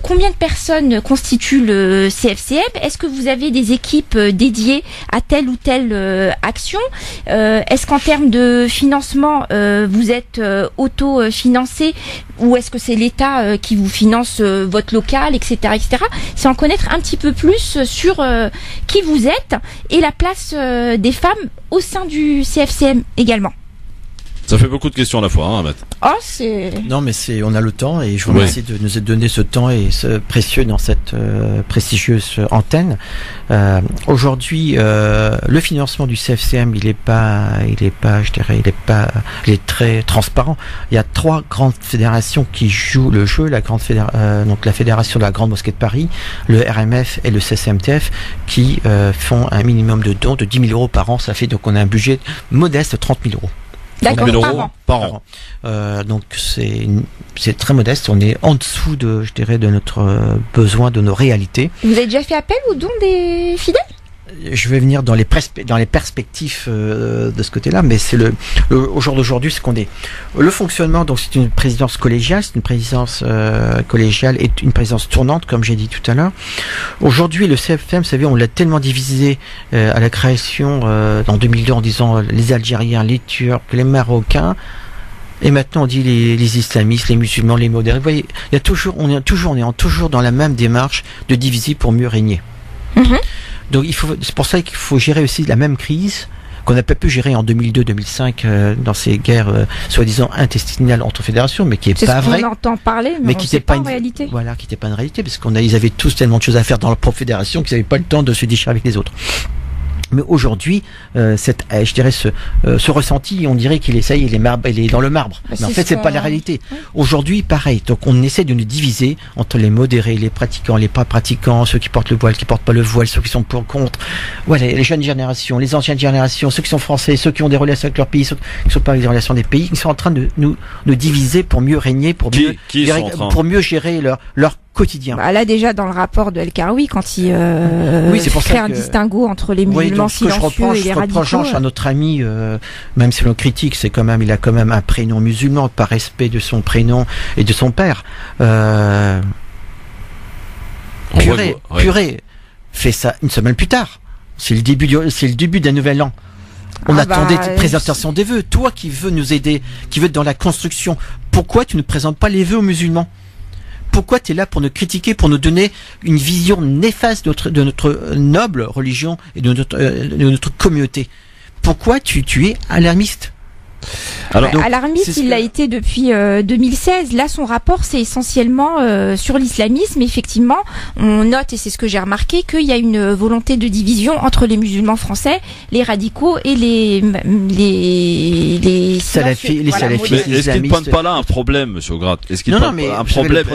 combien de personnes constituent le CFCM, est-ce que vous avez des équipes dédiées à telle ou telle action, est-ce qu'en termes de financement, vous êtes auto-financé ou est-ce que c'est l'État qui vous finance votre local, etc., etc. C'est en connaître un petit peu plus sur qui vous êtes et la place des femmes au sein du CFCM également. Ça fait beaucoup de questions à la fois, Ahmed. Oh, c'est... Non, mais on a le temps et je vous remercie de nous donner ce temps et ce précieux dans cette prestigieuse antenne. Aujourd'hui, le financement du CFCM, il est très transparent. Il y a 3 grandes fédérations qui jouent le jeu, donc la fédération de la Grande Mosquée de Paris, le RMF et le CCMTF, qui font un minimum de dons de 10 000 euros par an. Ça fait donc on a un budget modeste de 30 000 euros. D'accord, 30 000 euros par an. Donc c'est très modeste. On est en dessous de notre besoin, de nos réalités. Vous avez déjà fait appel aux dons des fidèles ? Je vais venir dans les perspectives de ce côté-là, mais c'est au jour d'aujourd'hui ce qu'on est. Le fonctionnement, donc c'est une présidence collégiale, collégiale et une présidence tournante, comme j'ai dit tout à l'heure. Aujourd'hui, le CFM, vous savez, on l'a tellement divisé à la création en 2002 en disant les Algériens, les Turcs, les Marocains. Et maintenant on dit les islamistes, les musulmans, les modérés. Vous voyez, on est toujours dans la même démarche de diviser pour mieux régner. Mm-hmm. Donc c'est pour ça qu'il faut gérer aussi la même crise qu'on n'a pas pu gérer en 2002-2005 dans ces guerres soi-disant intestinales entre fédérations, mais qui est pas vrai. On entend parler, mais qui n'était pas une réalité. Voilà, qui n'était pas une réalité, parce ils avaient tous tellement de choses à faire dans leur propre fédération qu'ils n'avaient pas le temps de se déchirer avec les autres. Mais aujourd'hui, je dirais ce ressenti, on dirait il est dans le marbre. Mais en fait, c'est pas la réalité. Oui. Aujourd'hui, pareil. Donc, on essaie de nous diviser entre les modérés, les pratiquants, les pas pratiquants, ceux qui portent le voile, qui portent pas le voile, ceux qui sont pour contre. Voilà, les jeunes générations, les anciennes générations, ceux qui sont français, ceux qui ont des relations avec leur pays, ceux qui ne sont pas avec des relations des pays, ils sont en train de nous diviser pour mieux régner, pour mieux gérer leur quotidien. Là déjà dans le rapport de El Karoui, quand il crée un distinguo entre les musulmans silencieux et les radicaux. Je reproche à notre ami, même si l'on critique, il a quand même un prénom musulman par respect de son prénom et de son père. Purée, fait ça une semaine plus tard. C'est le début d'un nouvel an. On attendait une présentation des vœux. Toi qui veux nous aider, qui veux être dans la construction, pourquoi tu ne présentes pas les vœux aux musulmans ? Pourquoi tu es là pour nous critiquer, pour nous donner une vision néfaste de notre noble religion et de notre communauté? Pourquoi tu es alarmiste? Alarmiste, il l'a été depuis 2016. Là, son rapport, c'est essentiellement sur l'islamisme. Effectivement, on note, et c'est ce que j'ai remarqué, qu'il y a une volonté de division entre les musulmans français, les radicaux et les salafistes. Est-ce qu'il ne pointe pas là un problème, monsieur Ograt? Est-ce qu'il pointe un problème?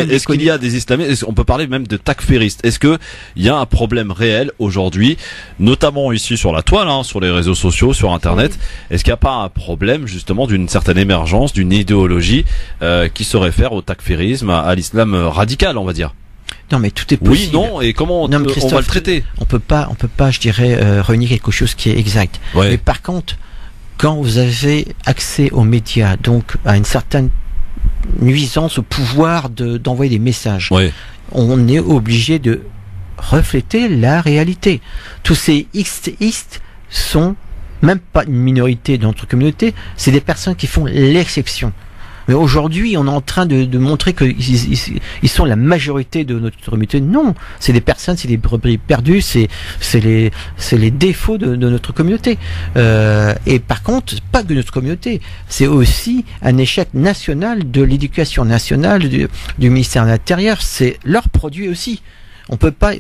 Est-ce qu'il y a des islamistes? On peut parler même de takfiristes. Est-ce que il y a un problème réel aujourd'hui, notamment ici sur la toile, sur les réseaux sociaux, sur Internet? Est-ce qu'il y a pas un problème justement d'une certaine émergence d'une idéologie qui se réfère au takfirisme, à l'islam radical, on va dire? Non, mais tout est possible. Oui, non, et comment on va le traiter? On peut pas, je dirais, renier quelque chose qui est exact. Ouais. Mais par contre, quand vous avez accès aux médias, donc à une certaine nuisance, au pouvoir d'envoyer des messages, on est obligé de refléter la réalité. Tous ces xistes sont même pas une minorité dans notre communauté, c'est des personnes qui font l'exception. Mais aujourd'hui, on est en train de montrer qu'ils sont la majorité de notre communauté. Non, c'est des personnes, c'est des brebis perdues, c'est les défauts de notre communauté. Et par contre, pas que de notre communauté, c'est aussi un échec national de l'éducation nationale, du ministère de l'Intérieur. C'est leur produit aussi. On peut pas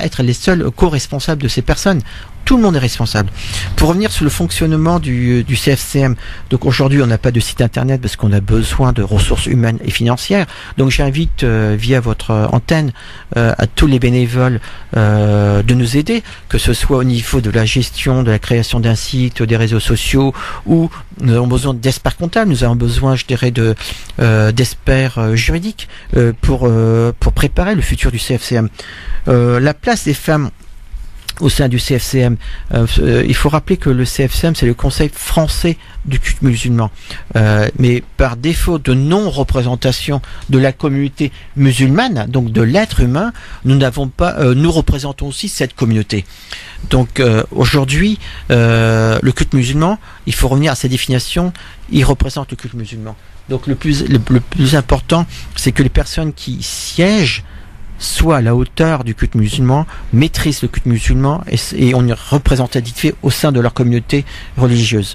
être les seuls co-responsables de ces personnes. Tout le monde est responsable. Pour revenir sur le fonctionnement du CFCM, donc aujourd'hui on n'a pas de site internet parce qu'on a besoin de ressources humaines et financières. Donc j'invite via votre antenne à tous les bénévoles de nous aider, que ce soit au niveau de la gestion, de la création d'un site, des réseaux sociaux, ou nous avons besoin d'experts comptables, nous avons besoin, je dirais, d'experts juridiques pour préparer le futur du CFCM. La place des femmes au sein du CFCM, il faut rappeler que le CFCM, c'est le Conseil français du culte musulman. Mais par défaut de non-représentation de la communauté musulmane, donc de l'être humain, nous représentons aussi cette communauté. Donc aujourd'hui, le culte musulman, il faut revenir à sa définition, il représente le culte musulman. Donc le plus important, c'est que les personnes qui siègent soit à la hauteur du culte musulman, maîtrisent le culte musulman et ont une représentativité au sein de leur communauté religieuse.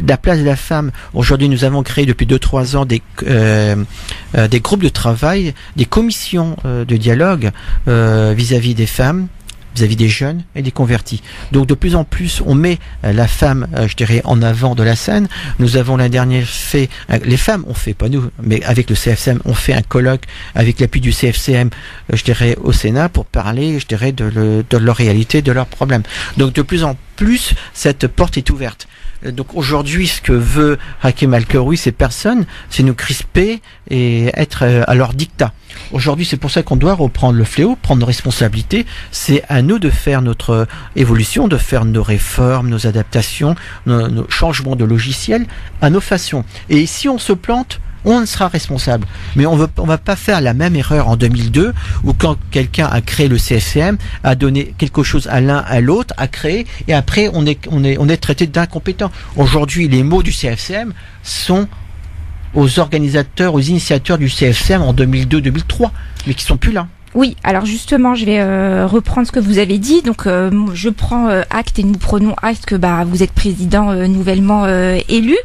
La place de la femme, aujourd'hui nous avons créé depuis 2-3 ans des groupes de travail, des commissions de dialogue vis-à-vis des femmes, vis-à-vis des jeunes et des convertis. Donc de plus en plus, on met la femme, je dirais, en avant de la scène. Nous avons l'année dernière fait, les femmes ont fait, pas nous, mais avec le CFCM, on fait un colloque avec l'appui du CFCM, je dirais, au Sénat pour parler, je dirais, de leur réalité, de leurs problèmes. Donc de plus en plus, cette porte est ouverte. Donc aujourd'hui, ce que veut Hakim Al-Karoui, ces personnes, c'est nous crisper et être à leur dictat. Aujourd'hui, c'est pour ça qu'on doit reprendre le fléau, prendre nos responsabilités. C'est à nous de faire notre évolution, de faire nos réformes, nos adaptations, nos changements de logiciel à nos façons. Et si on se plante, on sera responsable. Mais on va pas faire la même erreur en 2002 où quand quelqu'un a créé le CFCM, a donné quelque chose à l'un, à l'autre, a créé, et après on est traité d'incompétent. Aujourd'hui, les mots du CFCM sont aux organisateurs, aux initiateurs du CFCM en 2002-2003, mais qui sont plus là. Oui, alors justement, je vais reprendre ce que vous avez dit. Donc, je prends acte et nous prenons acte que vous êtes président nouvellement élu.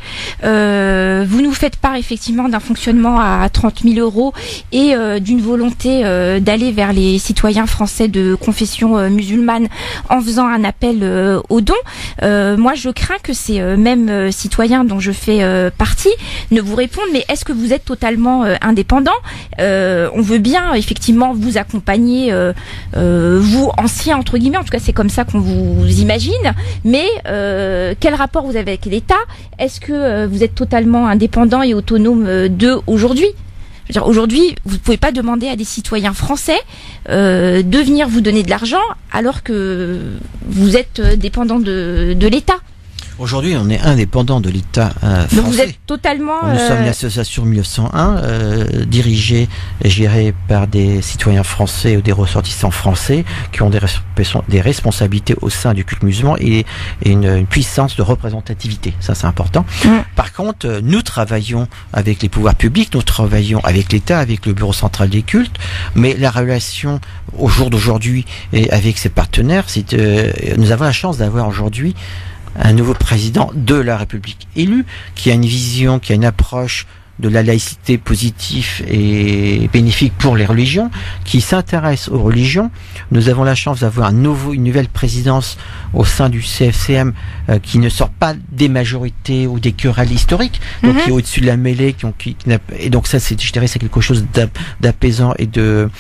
Vous nous faites part effectivement d'un fonctionnement à 30 000 € et d'une volonté d'aller vers les citoyens français de confession musulmane en faisant un appel aux dons. Moi, je crains que ces mêmes citoyens dont je fais partie ne vous répondent, mais est-ce que vous êtes totalement indépendant? On veut bien effectivement vous accompagner, vous anciens entre guillemets, en tout cas c'est comme ça qu'on vous imagine, mais quel rapport vous avez avec l'État? Est-ce que vous êtes totalement indépendant et autonome d'aujourd'hui? Je veux dire, aujourd'hui, vous ne pouvez pas demander à des citoyens français de venir vous donner de l'argent alors que vous êtes dépendant de l'État. Aujourd'hui, on est indépendant de l'État français. Donc vous êtes totalement... Nous sommes une association 1901, dirigée et gérée par des citoyens français ou des ressortissants français qui ont des responsabilités au sein du culte musulman et une puissance de représentativité. Ça, c'est important. Par contre, nous travaillons avec les pouvoirs publics, nous travaillons avec l'État, avec le Bureau central des cultes, mais la relation au jour d'aujourd'hui et avec ses partenaires, nous avons la chance d'avoir aujourd'hui un nouveau président de la République élu, qui a une vision, qui a une approche de la laïcité positive et bénéfique pour les religions, qui s'intéresse aux religions. Nous avons la chance d'avoir une nouvelle présidence au sein du CFCM qui ne sort pas des majorités ou des querelles historiques, donc qui est au-dessus de la mêlée, et donc ça, je dirais, c'est quelque chose d'apaisant et de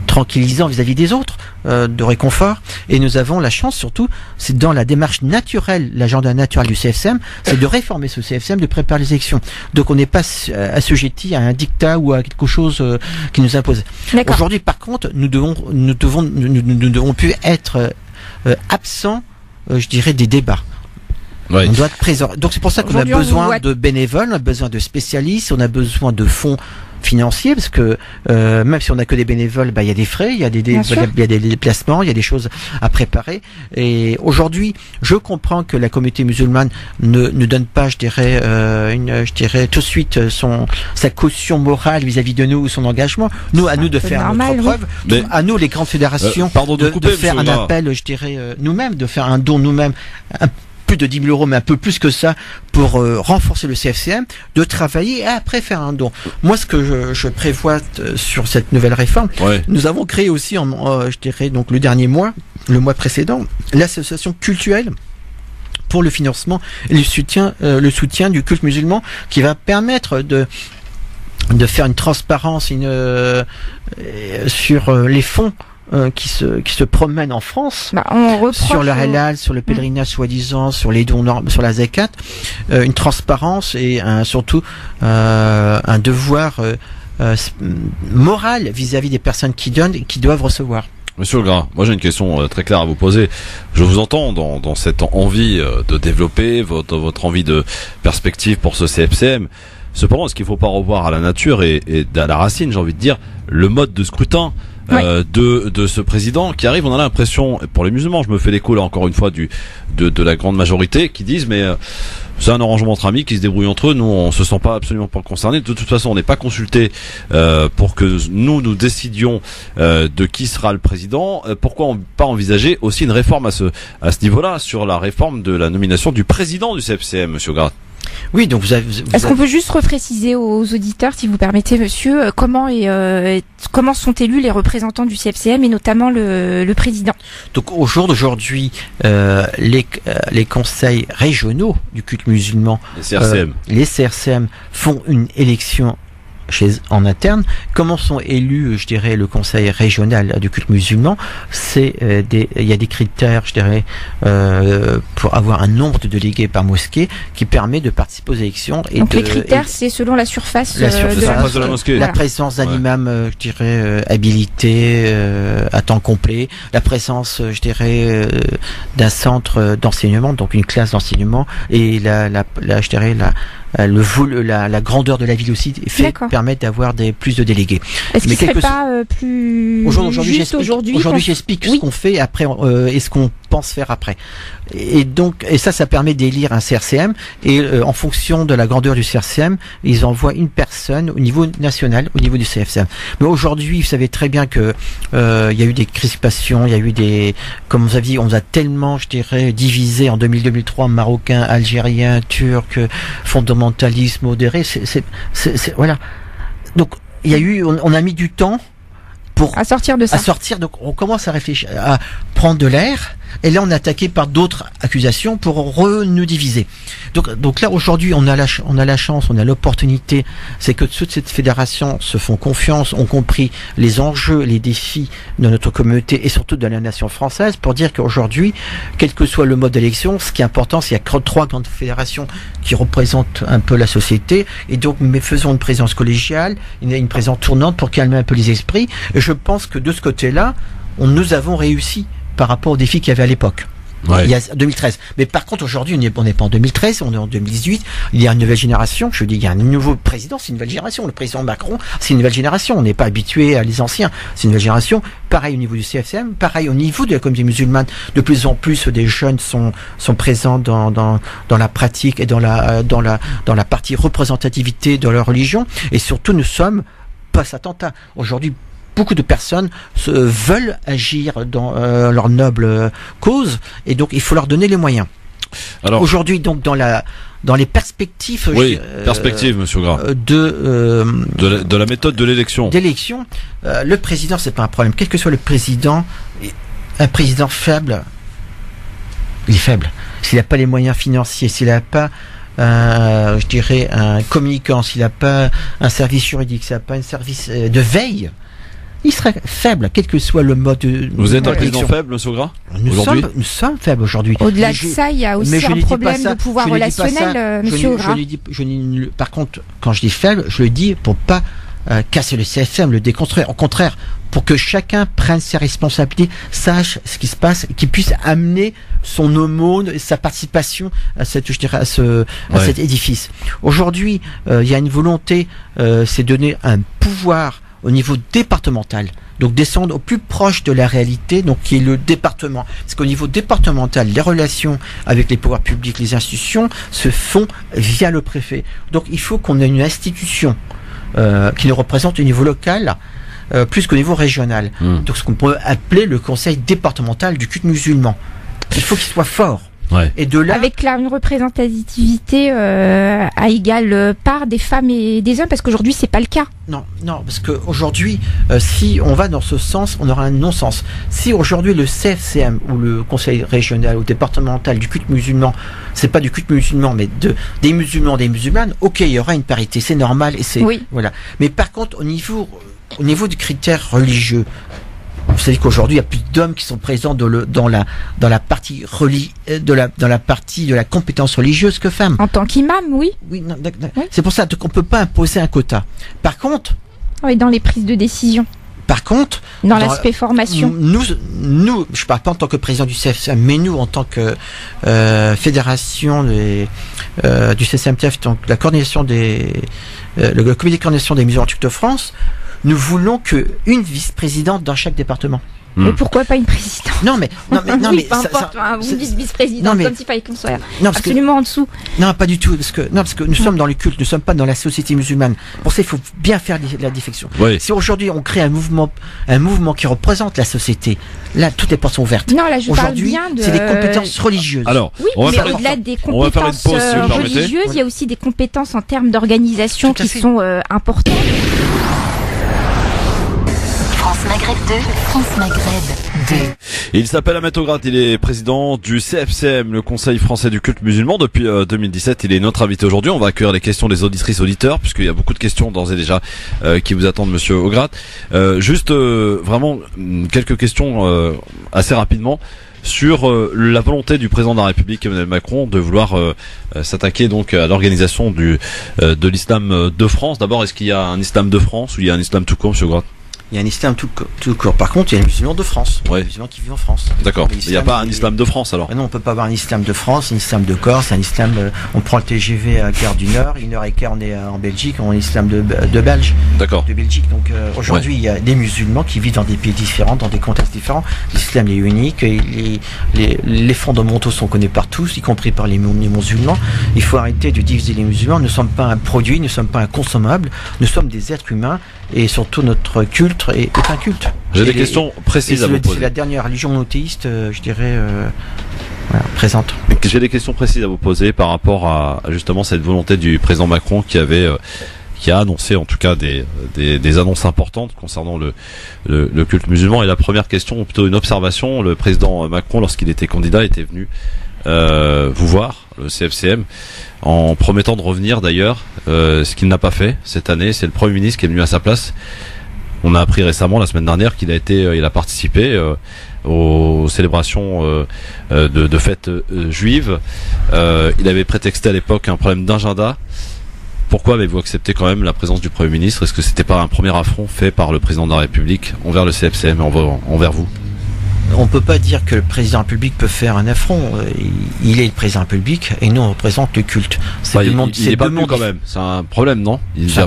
tranquillisant vis-à-vis des autres, de réconfort. Et nous avons la chance, surtout, c'est dans la démarche naturelle, l'agenda naturel du CFCM, c'est de réformer ce CFCM, de préparer les élections. Donc on n'est pas assujetti à un dictat ou à quelque chose qui nous impose. Aujourd'hui, par contre, nous ne devons plus être absents, je dirais, des débats. Ouais. On doit être présent. Donc c'est pour ça qu'on a besoin de bénévoles, on a besoin de spécialistes, on a besoin de fonds financiers, parce que même si on n'a que des bénévoles, il y a des frais, il y a des déplacements, il y a des choses à préparer. Et aujourd'hui, je comprends que la communauté musulmane ne donne pas, je dirais tout de suite sa caution morale vis-à-vis de nous ou son engagement. Nous, à nous de faire notre preuve. Mais à nous, les grandes fédérations, de faire un appel, je dirais nous-mêmes, de faire un don nous-mêmes. Plus de 10 000 euros, mais un peu plus que ça, pour renforcer le CFCM, de travailler et après faire un don. Moi, ce que je prévois sur cette nouvelle réforme, nous avons créé aussi, donc le dernier mois, le mois précédent, l'association cultuelle pour le financement et le soutien du culte musulman, qui va permettre de faire une transparence sur les fonds qui se promènent en France, sur le halal, sur le pèlerinage soi-disant, sur les dons, sur la zakat, une transparence et surtout un devoir moral vis-à-vis des personnes qui donnent et qui doivent recevoir. Monsieur Legras, moi j'ai une question très claire à vous poser. Je vous entends dans cette envie de développer votre envie de perspective pour ce CFCM. Cependant, est-ce qu'il ne faut pas revoir à la nature et à la racine, j'ai envie de dire, le mode de scrutin de ce président qui arrive? On a l'impression, pour les musulmans, je me fais l'écho là encore une fois de la grande majorité qui disent mais c'est un arrangement entre amis qui se débrouillent entre eux, nous on se sent pas absolument pas concernés, de toute façon on n'est pas consulté pour que nous décidions de qui sera le président. Pourquoi pas envisager aussi une réforme à ce niveau-là, sur la réforme de la nomination du président du CFCM, monsieur Gras? Oui, donc Est-ce qu'on peut juste repréciser aux auditeurs, si vous permettez, monsieur, comment sont élus les représentants du CFCM et notamment le président? Donc au jour d'aujourd'hui, les conseils régionaux du culte musulman, les CRCM font une élection en interne. Comment sont élus, je dirais, le conseil régional du culte musulman? Il y a des critères, je dirais, pour avoir un nombre de délégués par mosquée qui permet de participer aux élections. Donc les critères, c'est selon la surface de la mosquée. La présence d'un imam, je dirais, habilité à temps complet, la présence, je dirais, d'un centre d'enseignement, donc une classe d'enseignement, et je dirais, la grandeur de la ville aussi permet d'avoir plus de délégués. Est-ce qu'il ne serait pas plus aujourd'hui j'explique ce qu'on fait après et ce qu'on pense faire après. Et ça permet d'élire un CRCM et en fonction de la grandeur du CRCM, ils envoient une personne au niveau national, au niveau du CFCM. Mais aujourd'hui, vous savez très bien que il y a eu des crispations, il y a eu comme vous avez dit, on nous a tellement, je dirais, divisé en 2003, Marocains, Algériens, Turcs, fondamentalisme modéré, voilà. Donc on a mis du temps à sortir de ça. Donc on commence à réfléchir, à prendre de l'air, et là on est attaqué par d'autres accusations pour nous diviser. Donc là aujourd'hui on a la chance, on a l'opportunité, c'est que toute cette fédération se font confiance, ont compris les enjeux, les défis de notre communauté et surtout de la nation française, pour dire qu'aujourd'hui, quel que soit le mode d'élection, ce qui est important, c'est qu'il y a 3 grandes fédérations qui représentent un peu la société, et donc faisons une présence collégiale, une présence tournante pour calmer un peu les esprits. Et je pense que de ce côté-là, nous avons réussi par rapport aux défis qu'il y avait à l'époque. Il y a 2013. Mais par contre, aujourd'hui, on n'est pas en 2013, on est en 2018. Il y a une nouvelle génération. Je dis, il y a un nouveau président, c'est une nouvelle génération. Le président Macron, c'est une nouvelle génération. On n'est pas habitué à les anciens. C'est une nouvelle génération. Pareil au niveau du CFCM, pareil au niveau de la communauté musulmane. De plus en plus, des jeunes sont présents dans la pratique et dans la partie représentativité de leur religion. Et surtout, nous sommes post-attentat. Aujourd'hui, beaucoup de personnes veulent agir dans leur noble cause, et donc il faut leur donner les moyens. Alors, aujourd'hui, donc dans les perspectives, monsieur Gras, de la méthode de l'élection. Le président, c'est pas un problème. Quel que soit le président, un président faible, il est faible. S'il n'a pas les moyens financiers, s'il n'a pas je dirais un communicant, s'il n'a pas un service juridique, s'il n'a pas un service de veille, il serait faible, quel que soit le mode. Vous êtes un président faible, monsieur Gras? Nous sommes faibles aujourd'hui. Au-delà de ça, il y a aussi un problème de pouvoir relationnel, monsieur Gras. Par contre, quand je dis faible, je le dis pour pas casser le CFCM, le déconstruire. Au contraire, pour que chacun prenne ses responsabilités, sache ce qui se passe, et qu'il puisse amener son aumône, sa participation à cet édifice. Aujourd'hui, il y a une volonté, c'est donner un pouvoir au niveau départemental. Donc descendre au plus proche de la réalité, donc qui est le département. Parce qu'au niveau départemental, les relations avec les pouvoirs publics, les institutions, se font via le préfet. Donc il faut qu'on ait une institution qui nous représente au niveau local, plus qu'au niveau régional. Donc ce qu'on peut appeler le conseil départemental du culte musulman. Il faut qu'il soit fort. Ouais. Et de là, avec une représentativité à égale part des femmes et des hommes, parce qu'aujourd'hui c'est pas le cas. Non, parce que aujourd'hui, si on va dans ce sens, on aura un non-sens. Si aujourd'hui le CFCM ou le conseil régional ou départemental du culte musulman, c'est pas du culte musulman, mais des musulmans, des musulmanes, ok, il y aura une parité, c'est normal et c'est voilà. Mais par contre, au niveau du critère religieux, vous savez qu'aujourd'hui il y a plus d'hommes qui sont présents dans la partie dans la partie de la compétence religieuse que femmes. En tant qu'imam, oui. Oui, non, c'est pour ça qu'on peut pas imposer un quota. Par contre, dans les prises de décision. Par contre, dans l'aspect formation, nous, je parle pas en tant que président du CFCM, mais nous en tant que fédération du CCMTF, donc la coordination le comité de coordination des musulmans turcs de France, nous voulons une vice-présidente dans chaque département. Mais pourquoi pas une présidente? Non mais peu importe, vous dites vice-présidente, comme s'il fallait qu'on soit absolument en dessous. Non, pas du tout, parce que nous sommes dans le culte, nous sommes pas dans la société musulmane. Pour ça, il faut bien faire la distinction. Oui. Si aujourd'hui on crée un mouvement qui représente la société, là toutes les portes sont ouvertes. Non, là je parle bien de. C'est des compétences religieuses. Alors, oui, mais au-delà des compétences religieuses, il y a aussi des compétences en termes d'organisation qui sont importantes. France Maghreb 2, France Maghreb 2. Il s'appelle Ahmed Ograt, il est président du CFCM, le Conseil français du culte musulman, depuis 2017. Il est notre invité aujourd'hui. On va accueillir les questions des auditrices auditeurs, puisqu'il y a beaucoup de questions d'ores et déjà qui vous attendent, monsieur Ograt. Vraiment quelques questions assez rapidement sur la volonté du président de la République Emmanuel Macron de vouloir s'attaquer donc à l'organisation de l'islam de France. D'abord, est-ce qu'il y a un islam de France ou il y a un islam tout court, monsieur Ograt? Il y a un islam tout court. Par contre, il y a les musulmans de France. Ouais. Les musulmans qui vivent en France. D'accord. Il n'y a pas un islam de France alors? Non, on peut pas avoir un islam de France, un islam de Corse, un islam. On prend le TGV à Gare du Nord, 1h15 on est en Belgique, on est islam de Belge. D'accord. De Belgique. Donc aujourd'hui, il y a des musulmans qui vivent dans des pays différents, dans des contextes différents. L'islam est unique. Les fondamentaux sont connus par tous, y compris par les musulmans. Il faut arrêter de diviser les musulmans. Nous ne sommes pas un produit, nous ne sommes pas un consommable. Nous sommes des êtres humains. Et surtout notre culte est un culte. J'ai des questions précises à vous poser. C'est la dernière religion monothéiste, je dirais, présente. J'ai des questions précises à vous poser par rapport à justement cette volonté du président Macron qui a annoncé en tout cas des annonces importantes concernant le culte musulman. Et la première question, ou plutôt une observation, le président Macron, lorsqu'il était candidat, était venu vous voir, le CFCM, en promettant de revenir d'ailleurs, ce qu'il n'a pas fait cette année. C'est le Premier ministre qui est venu à sa place. On a appris récemment, la semaine dernière, qu'il a participé aux célébrations de fêtes juives. Il avait prétexté à l'époque un problème d'agenda. Pourquoi avez-vous accepté quand même la présence du Premier ministre? Est-ce que c'était pas un premier affront fait par le président de la République envers le CFCM et envers vous? On peut pas dire que le président de la République peut faire un affront. Il est le président de la République et nous on représente le culte. C'est il est pas venu quand même. C'est un problème, non? C'est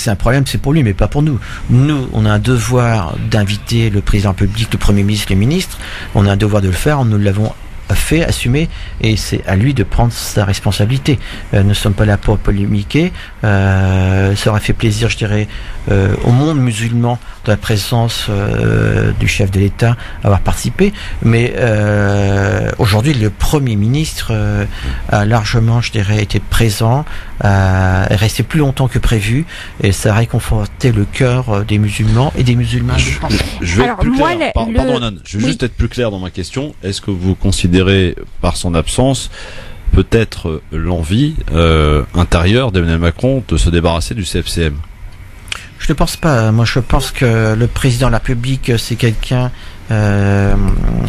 un problème, c'est pour lui, mais pas pour nous. Nous, on a un devoir d'inviter le président de la République, le Premier ministre, les ministres. On a un devoir de le faire. Nous l'avons fait, assumé, et c'est à lui de prendre sa responsabilité. Nous ne sommes pas là pour polémiquer. Ça aurait fait plaisir, je dirais, au monde musulman de la présence du chef de l'État avoir participé, mais aujourd'hui le Premier ministre a largement, je dirais, été présent, est resté plus longtemps que prévu, et ça a réconforté le cœur des musulmans et des musulmans. Je vais être plus clair. Pardon, Nan, je vais juste être plus clair dans ma question. Est-ce que vous considérez par son absence peut-être l'envie intérieure d'Emmanuel Macron de se débarrasser du CFCM? Je ne pense pas. Moi, je pense que le président de la République, c'est quelqu'un je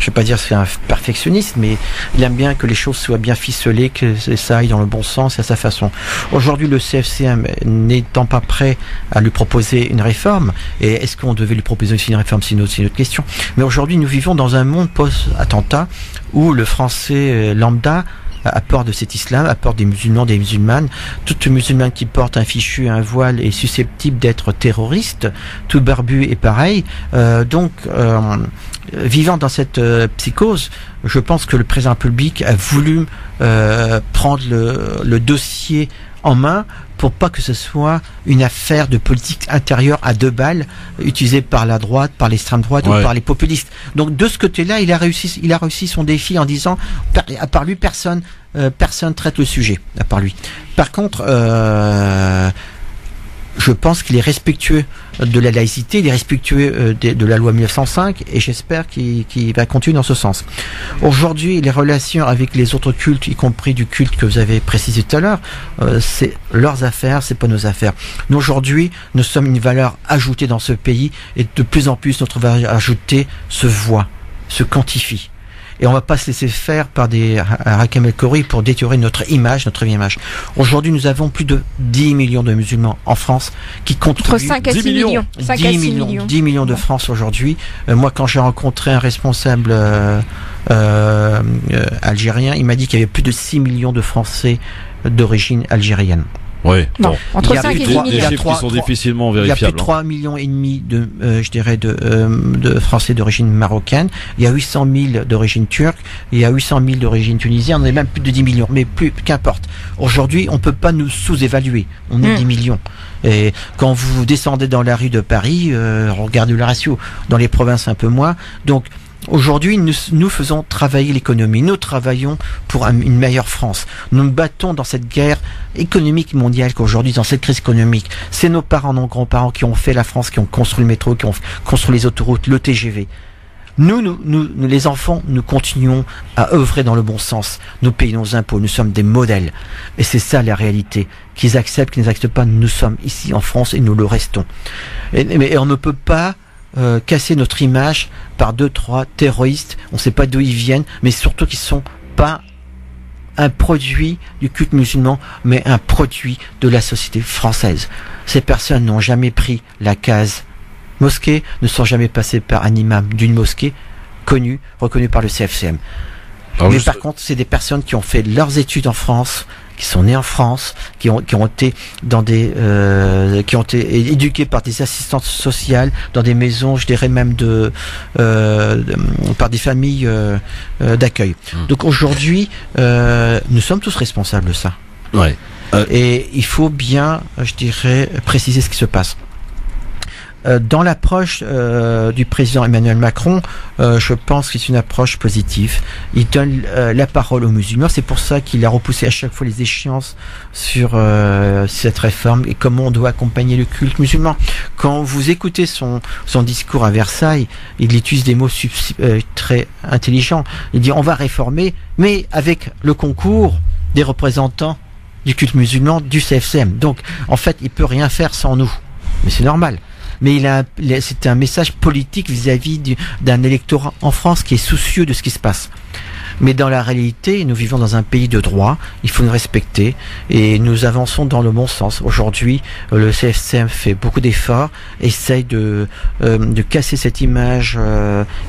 vais pas dire c'est un perfectionniste, mais il aime bien que les choses soient bien ficelées, que ça aille dans le bon sens et à sa façon. Aujourd'hui, le CFCM n'étant pas prêt à lui proposer une réforme, et est-ce qu'on devait lui proposer aussi une réforme, c'est une autre question. Mais aujourd'hui, nous vivons dans un monde post-attentat où le français lambda a peur de cet islam, a peur des musulmans, des musulmanes. Toute musulmane qui porte un fichu, un voile est susceptible d'être terroriste. Tout barbu est pareil. Vivant dans cette psychose, je pense que le président public a voulu prendre le dossier en main pour pas que ce soit une affaire de politique intérieure à deux balles utilisée par la droite, par l'extrême droite ou par les populistes. Donc de ce côté-là, il a réussi son défi en disant à part lui personne traite le sujet à part lui. Par contre, je pense qu'il est respectueux de la laïcité, il est respectueux de la loi 1905 et j'espère qu'il va continuer dans ce sens. Aujourd'hui, les relations avec les autres cultes, y compris du culte que vous avez précisé tout à l'heure, c'est leurs affaires, c'est pas nos affaires. Nous, aujourd'hui, nous sommes une valeur ajoutée dans ce pays et de plus en plus notre valeur ajoutée se voit, se quantifie. Et on va pas se laisser faire par des Hakim el-Khoury pour détériorer notre image, notre vie image. Aujourd'hui, nous avons plus de 10 millions de musulmans en France qui contribuent. Entre 5 à 6 millions. 10 millions de France aujourd'hui. Moi, quand j'ai rencontré un responsable algérien, il m'a dit qu'il y avait plus de 6 millions de Français d'origine algérienne. Oui, non, entre 5 et 10 millions. Des chiffres qui sont difficilement vérifiables. Il y a plus de 3,5 millions de Français d'origine marocaine. Il y a 800 000 d'origine turque. Il y a 800 000 d'origine tunisienne. On est même plus de 10 millions. Mais qu'importe. Aujourd'hui, on peut pas nous sous-évaluer. On est 10 millions. Et quand vous descendez dans la rue de Paris, regardez le ratio. Dans les provinces, un peu moins. Donc, aujourd'hui, nous faisons travailler l'économie. Nous travaillons pour une meilleure France. Nous nous battons dans cette guerre économique mondiale qu'aujourd'hui, dans cette crise économique. C'est nos parents, nos grands-parents qui ont fait la France, qui ont construit le métro, qui ont construit les autoroutes, le TGV. Nous, les enfants, nous continuons à œuvrer dans le bon sens. Nous payons nos impôts, nous sommes des modèles. Et c'est ça la réalité. Qu'ils acceptent, qu'ils n'acceptent pas, nous sommes ici en France et nous le restons. Et on ne peut pas casser notre image par 2-3 terroristes, on ne sait pas d'où ils viennent, mais surtout qu'ils ne sont pas un produit du culte musulman, mais un produit de la société française. Ces personnes n'ont jamais pris la case mosquée, ne sont jamais passées par un imam d'une mosquée connue, reconnue par le CFCM. Alors mais par contre, c'est des personnes qui ont fait leurs études en France, qui sont nées en France, qui ont été dans qui ont été éduquées par des assistantes sociales, dans des maisons, je dirais même par des familles d'accueil. Donc aujourd'hui, nous sommes tous responsables de ça. Ouais. Et il faut bien, je dirais, préciser ce qui se passe. Dans l'approche du président Emmanuel Macron, je pense que c'est une approche positive. Il donne la parole aux musulmans. C'est pour ça qu'il a repoussé à chaque fois les échéances sur cette réforme et comment on doit accompagner le culte musulman. Quand vous écoutez son discours à Versailles, il utilise des mots très intelligents. Il dit on va réformer, mais avec le concours des représentants du culte musulman du CFCM. Donc, en fait, il peut rien faire sans nous. Mais c'est normal. Mais c'est un message politique vis-à-vis d'un électorat en France qui est soucieux de ce qui se passe. Mais dans la réalité, nous vivons dans un pays de droit, il faut nous respecter et nous avançons dans le bon sens. Aujourd'hui, le CFCM fait beaucoup d'efforts, essaye de casser cette image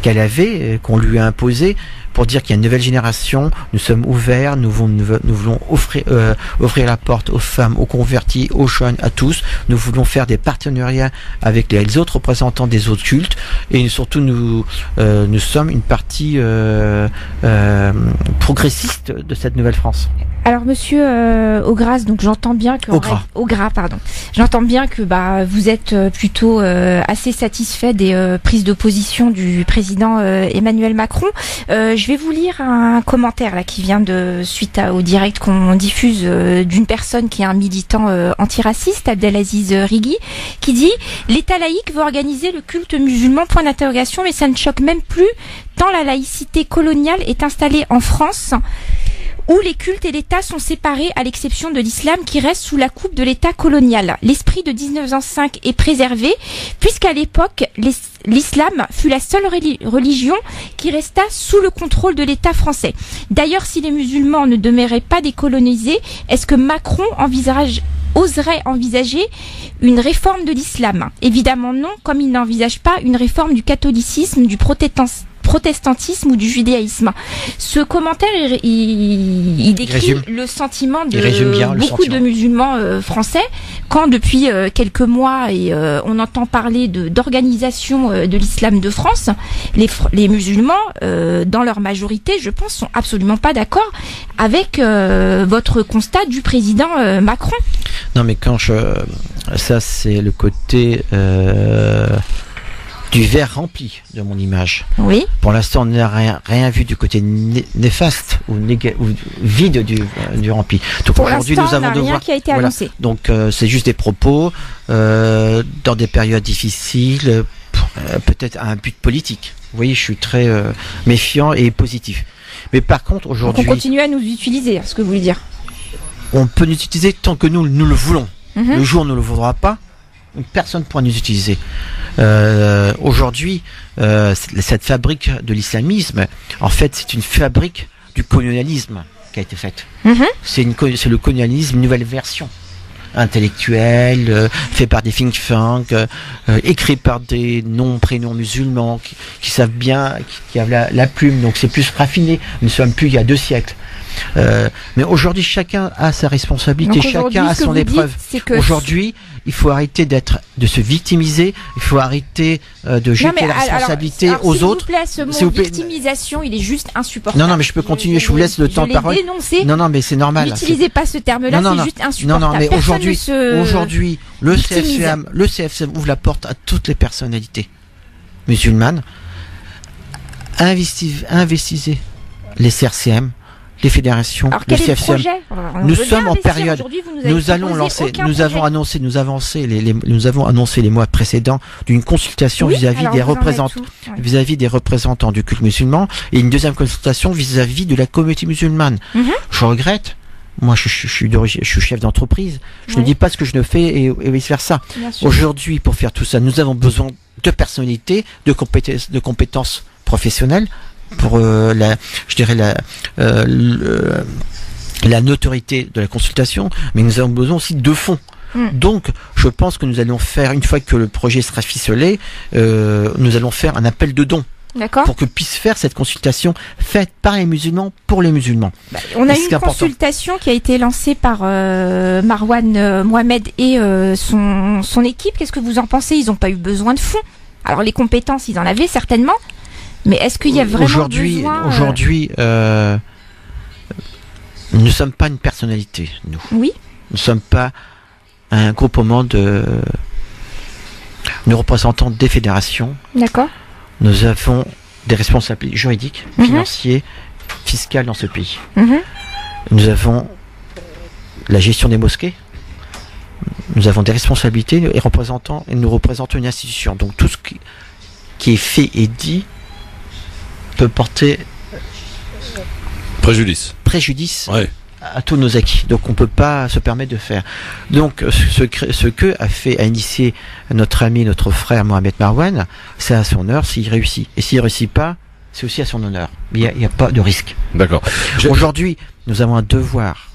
qu'elle avait, qu'on lui a imposée, pour dire qu'il y a une nouvelle génération, nous sommes ouverts, nous voulons offrir la porte aux femmes, aux convertis, aux jeunes, à tous. Nous voulons faire des partenariats avec les autres représentants des autres cultes et surtout nous sommes une partie progressiste de cette nouvelle France. Alors monsieur Augras, donc j'entends bien que j'entends bien que vous êtes plutôt assez satisfait des prises de position du président Emmanuel Macron. Je vais vous lire un commentaire là qui vient suite au direct qu'on diffuse d'une personne qui est un militant antiraciste, Abdelaziz Righi, qui dit l'État laïque veut organiser le culte musulman, point d'interrogation, mais ça ne choque même plus tant la laïcité coloniale est installée en France où les cultes et l'État sont séparés à l'exception de l'islam qui reste sous la coupe de l'État colonial. L'esprit de 1905 est préservé puisqu'à l'époque, l'islam fut la seule religion qui resta sous le contrôle de l'État français. D'ailleurs, si les musulmans ne demeuraient pas décolonisés, est-ce que Macron oserait envisager une réforme de l'islam? Évidemment non, comme il n'envisage pas une réforme du catholicisme, du protestantisme ou du judaïsme. Ce commentaire, il décrit le sentiment de beaucoup de musulmans français, quand depuis quelques mois et on entend parler d'organisation de l'islam de France, les musulmans, dans leur majorité, je pense, sont absolument pas d'accord avec votre constat du président Macron. Non, mais ça c'est le côté du verre rempli de mon image. Oui. Pour l'instant, on n'a rien vu du côté néfaste ou vide du rempli. Donc pour aujourd'hui, l'instant, nous avons rien qui a été annoncé. Donc c'est juste des propos dans des périodes difficiles, peut-être à un but politique. Vous voyez, je suis très méfiant et positif. Mais par contre, aujourd'hui, donc on continue à nous utiliser, ce que vous voulez dire. On peut nous utiliser tant que nous le voulons. Le jour où on ne le voudra pas, personne ne pourra nous utiliser. Aujourd'hui, cette fabrique de l'islamisme, en fait, c'est une fabrique du colonialisme qui a été faite. C'est le colonialisme, une nouvelle version intellectuelle, fait par des think tanks, écrit par des prénoms musulmans qui savent bien, qui ont la plume, donc c'est plus raffiné. Nous ne sommes plus il y a 2 siècles. Mais aujourd'hui, chacun a sa responsabilité, chacun a son épreuve. Aujourd'hui, il faut arrêter de se victimiser, il faut arrêter de jeter la responsabilité aux autres. S'il vous plaît, victimisation, il est juste insupportable. Non, mais je peux continuer, je vous laisse le temps de parole. Non, mais c'est normal. N'utilisez pas ce terme-là, c'est juste insupportable. Non, mais aujourd'hui, le CFCM ouvre la porte à toutes les personnalités musulmanes. Investissez les CRCM, les fédérations, alors, le CFCM. Nous sommes en période. Nous avons annoncé les mois précédents d'une consultation vis-à-vis des représentants du culte musulman et une deuxième consultation vis-à-vis de la communauté musulmane. Je regrette. Moi, je suis chef d'entreprise. Je ne dis pas ce que je ne fais et vice versa. Aujourd'hui, pour faire tout ça, nous avons besoin de personnalités, de compétences professionnelles. Pour la notoriété de la consultation, mais nous avons besoin aussi de fonds. Donc, je pense que nous allons faire, une fois que le projet sera ficelé, nous allons faire un appel de dons. D'accord. Pour que puisse faire cette consultation faite par les musulmans pour les musulmans. On a eu une consultation qui a été lancée par Marwan Mohamed et son équipe. Qu'est-ce que vous en pensez? Ils n'ont pas eu besoin de fonds. Alors les compétences, ils en avaient certainement. Mais est-ce qu'il y a vraiment besoin... Aujourd'hui, nous ne sommes pas une personnalité, nous. Oui. Nous ne sommes pas un groupement de représentants des fédérations. D'accord. Nous avons des responsabilités juridiques, financiers, fiscales dans ce pays. Nous avons la gestion des mosquées. Nous avons des responsabilités et nous représentons une institution. Donc tout ce qui est fait et dit peut porter préjudice à tous nos acquis. Donc on ne peut pas se permettre de faire. Donc ce que a initié notre ami, notre frère Mohamed Marwan, c'est à son honneur s'il réussit. Et s'il ne réussit pas, c'est aussi à son honneur. Mais il n'y a pas de risque. D'accord. Aujourd'hui, nous avons un devoir.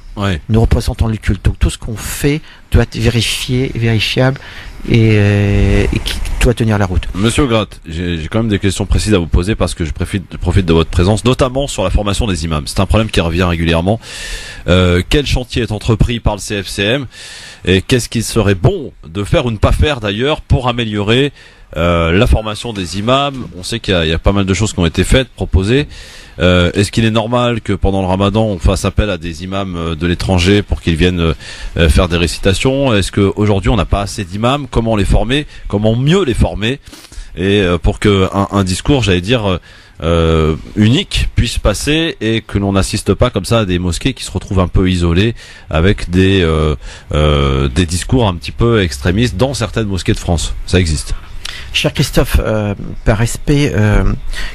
Nous représentons le culte. Donc tout ce qu'on fait doit être vérifiable et qui doit tenir la route. Monsieur Gratte, j'ai quand même des questions précises à vous poser parce que je profite de votre présence, notamment sur la formation des imams. C'est un problème qui revient régulièrement. Quel chantier est entrepris par le CFCM et qu'est-ce qu'il serait bon de faire ou ne pas faire d'ailleurs pour améliorer la formation des imams? On sait qu'il y a pas mal de choses qui ont été faites, proposées. Est-ce qu'il est normal que pendant le Ramadan on fasse appel à des imams de l'étranger pour qu'ils viennent faire des récitations? Est-ce qu'aujourd'hui on n'a pas assez d'imams? Comment les former? Comment mieux les former? Et pour que un discours, j'allais dire, unique puisse passer et que l'on n'assiste pas comme ça à des mosquées qui se retrouvent un peu isolées avec des discours un petit peu extrémistes dans certaines mosquées de France. Ça existe. Cher Christophe, par respect,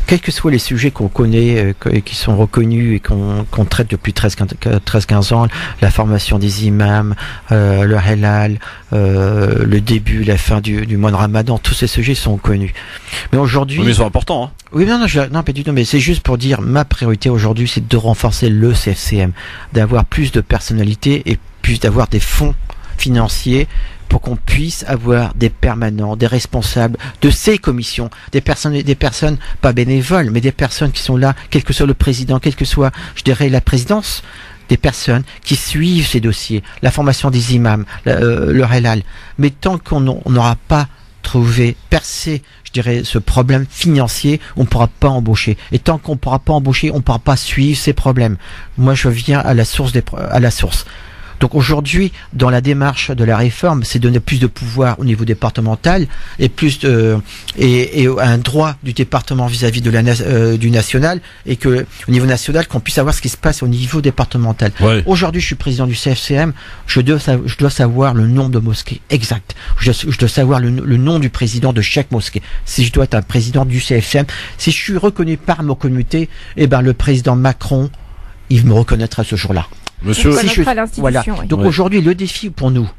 quels que soient les sujets qu'on connaît, qui sont reconnus et qu'on traite depuis 13-15 ans, la formation des imams, le halal, le début, la fin du mois de Ramadan, tous ces sujets sont connus. Mais aujourd'hui... Oui, mais ils sont importants, hein. Oui, non, pas du tout, mais c'est juste pour dire, ma priorité aujourd'hui, c'est de renforcer le CFCM, d'avoir plus de personnalité et plus d'avoir des fonds financiers pour qu'on puisse avoir des permanents, des responsables de ces commissions, des personnes pas bénévoles, mais des personnes qui sont là, quel que soit le président, quel que soit, je dirais, la présidence, des personnes qui suivent ces dossiers, la formation des imams, le halal. Mais tant qu'on n'aura pas percer, je dirais, ce problème financier, on ne pourra pas embaucher. Et tant qu'on ne pourra pas embaucher, on ne pourra pas suivre ces problèmes. Moi, je viens à la source Donc aujourd'hui, dans la démarche de la réforme, c'est donner plus de pouvoir au niveau départemental et et un droit du département vis-à-vis de du national, et que au niveau national, qu'on puisse savoir ce qui se passe au niveau départemental. Ouais. Aujourd'hui, je suis président du CFCM, je dois savoir le nombre de mosquées exact. Je dois savoir le nom du président de chaque mosquée. Si je dois être un président du CFCM, si je suis reconnu par ma communauté, le président Macron, il me reconnaîtra ce jour-là. Monsieur, voilà. Donc aujourd'hui, le défi pour nous,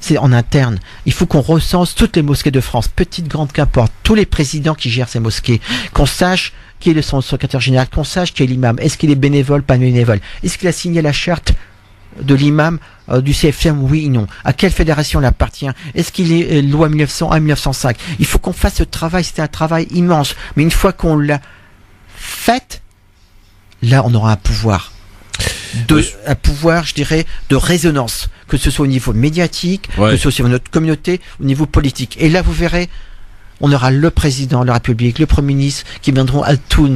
c'est en interne. Il faut qu'on recense toutes les mosquées de France, petites, grandes, qu'importe, tous les présidents qui gèrent ces mosquées, qu'on sache qui est son secrétaire général, qu'on sache qui est l'imam, est-ce qu'il est bénévole, pas bénévole, est-ce qu'il a signé la charte de l'imam du CFM, oui ou non, à quelle fédération il appartient, est-ce qu'il est loi 1901 1905. Il faut qu'on fasse ce travail, c'est un travail immense, mais une fois qu'on l'a fait, là on aura un pouvoir. Un pouvoir, je dirais, de résonance, que ce soit au niveau médiatique, que ce soit sur notre communauté, au niveau politique. Et là, vous verrez, on aura le président de la République, le Premier ministre, qui viendront à tous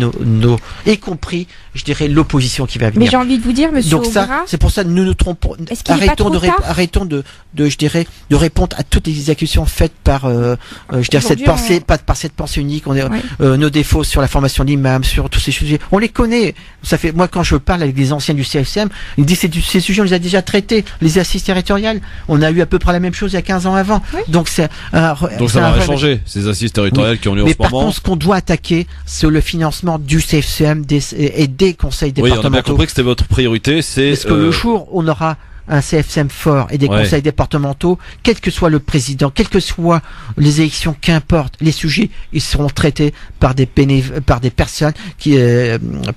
y compris, je dirais, l'opposition qui va venir. Mais j'ai envie de vous dire, monsieur Augras, c'est pour ça que nous nous trompons. Arrêtons de répondre à toutes les accusations faites par, cette pensée unique. Nos défauts sur la formation de l'imam, sur tous ces sujets. On les connaît. Moi, quand je parle avec des anciens du CFCM, ils me disent ces sujets, on les a déjà traités. Les assises territoriales, on a eu à peu près la même chose il y a 15 ans avant. Oui. Donc ça va changer. Ces assises territoriales qui ont lieu en ce moment. Mais par contre, ce qu'on doit attaquer, c'est le financement du CFCM et des conseils départementaux. Oui, on a bien compris que c'était votre priorité. Parce que le jour où on aura un CFCM fort et des conseils départementaux, quel que soit le président, quelles que soient les élections, qu'importe, les sujets, ils seront traités par des personnes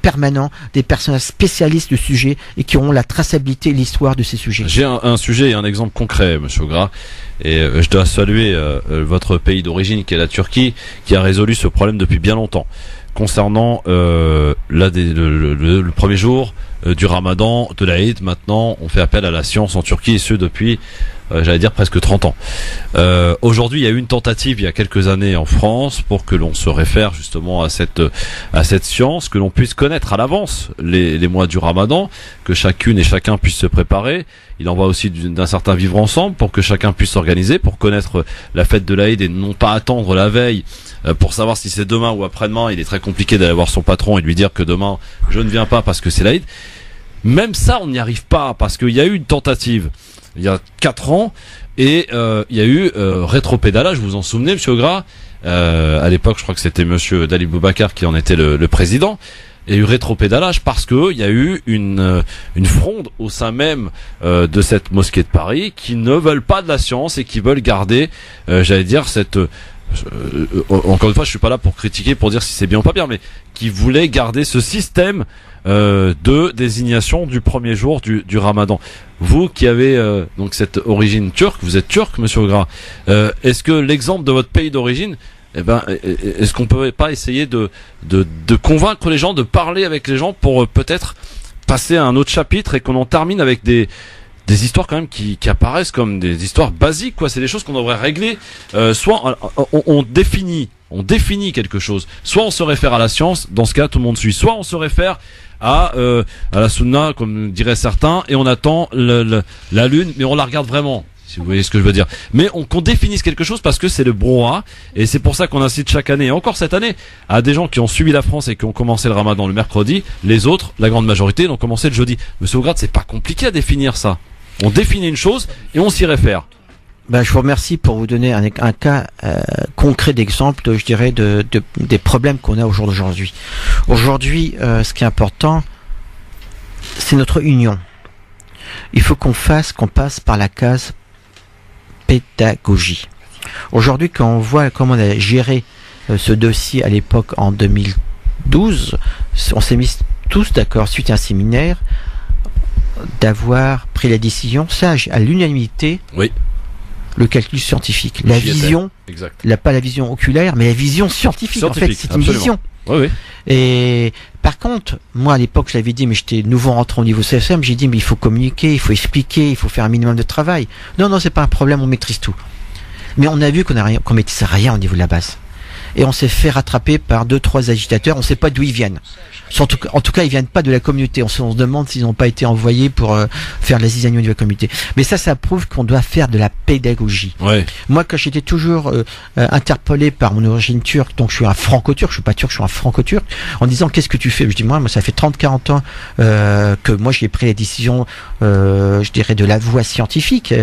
permanents, des personnes spécialistes du sujet et qui auront la traçabilité et l'histoire de ces sujets. J'ai un sujet et un exemple concret, monsieur Augras, et je dois saluer votre pays d'origine qui est la Turquie, qui a résolu ce problème depuis bien longtemps. Concernant le premier jour du Ramadan, de l'Aïd, maintenant on fait appel à la science en Turquie, et ce depuis j'allais dire presque 30 ans. Aujourd'hui, il y a eu une tentative il y a quelques années en France pour que l'on se réfère justement à cette science, que l'on puisse connaître à l'avance les mois du Ramadan, que chacune et chacun puisse se préparer. Il en va aussi d'un certain vivre ensemble pour que chacun puisse s'organiser, pour connaître la fête de l'Aïd et non pas attendre la veille pour savoir si c'est demain ou après-demain. Il est très compliqué d'aller voir son patron et de lui dire que demain je ne viens pas parce que c'est l'Aïd. Même ça, on n'y arrive pas parce qu'il y a eu une tentative il y a 4 ans et il y a eu rétropédalage. Vous vous en souvenez, monsieur Augras? À l'époque, je crois que c'était monsieur Dalil Boubacar qui en était le président. Il y a eu rétropédalage parce que il y a eu une fronde au sein même de cette mosquée de Paris qui ne veulent pas de la science et qui veulent garder, j'allais dire, cette encore une fois, je suis pas là pour critiquer, pour dire si c'est bien ou pas bien, mais qui voulaient garder ce système de désignation du premier jour du Ramadan. Vous qui avez donc cette origine turque, vous êtes turc, monsieur Augras, est-ce que l'exemple de votre pays d'origine, est-ce qu'on peut pas essayer de convaincre les gens, de parler avec les gens pour peut-être passer à un autre chapitre et qu'on en termine avec des histoires quand même qui apparaissent comme des histoires basiques, quoi. C'est des choses qu'on devrait régler. Soit on définit quelque chose. Soit on se réfère à la science, dans ce cas tout le monde suit. Soit on se réfère à la sunna, comme diraient certains, et on attend la lune, mais on la regarde vraiment. Si vous voyez ce que je veux dire. Mais qu'on définisse quelque chose parce que c'est le brouhaha, et c'est pour ça qu'on incite chaque année, et encore cette année, à des gens qui ont suivi la France et qui ont commencé le Ramadan le mercredi. Les autres, la grande majorité, l'ont commencé le jeudi. Monsieur Augras, c'est pas compliqué à définir ça. On définit une chose et on s'y réfère. je vous remercie pour vous donner un cas concret d'exemple, je dirais, des problèmes qu'on a aujourd'hui. Aujourd'hui, ce qui est important, c'est notre union. Il faut qu'on passe par la case pédagogie. Aujourd'hui, quand on voit comment on a géré ce dossier à l'époque en 2012, on s'est mis tous d'accord suite à un séminaire d'avoir pris la décision, sage, à l'unanimité, le calcul scientifique. La vision, pas la vision oculaire, mais la vision scientifique. En fait, c'est absolument une vision. Oui. Et par contre, moi à l'époque, je l'avais dit, mais j'étais nouveau rentré au niveau CSM, j'ai dit, mais il faut communiquer, il faut expliquer, il faut faire un minimum de travail. Non, c'est pas un problème, on maîtrise tout. Mais on a vu qu'on maîtrise rien au niveau de la base. Et on s'est fait rattraper par 2-3 agitateurs, on ne sait pas d'où ils viennent. En tout cas, ils viennent pas de la communauté. On se demande s'ils n'ont pas été envoyés pour faire la zizanie de la communauté. Mais ça prouve qu'on doit faire de la pédagogie. Ouais. Moi, quand j'étais toujours interpellé par mon origine turque, donc je suis un franco-turc, je suis pas turc, je suis un franco-turc, en disant qu'est-ce que tu fais? Je dis moi ça fait 30-40 ans que moi j'ai pris la décision, je dirais, de la voie scientifique.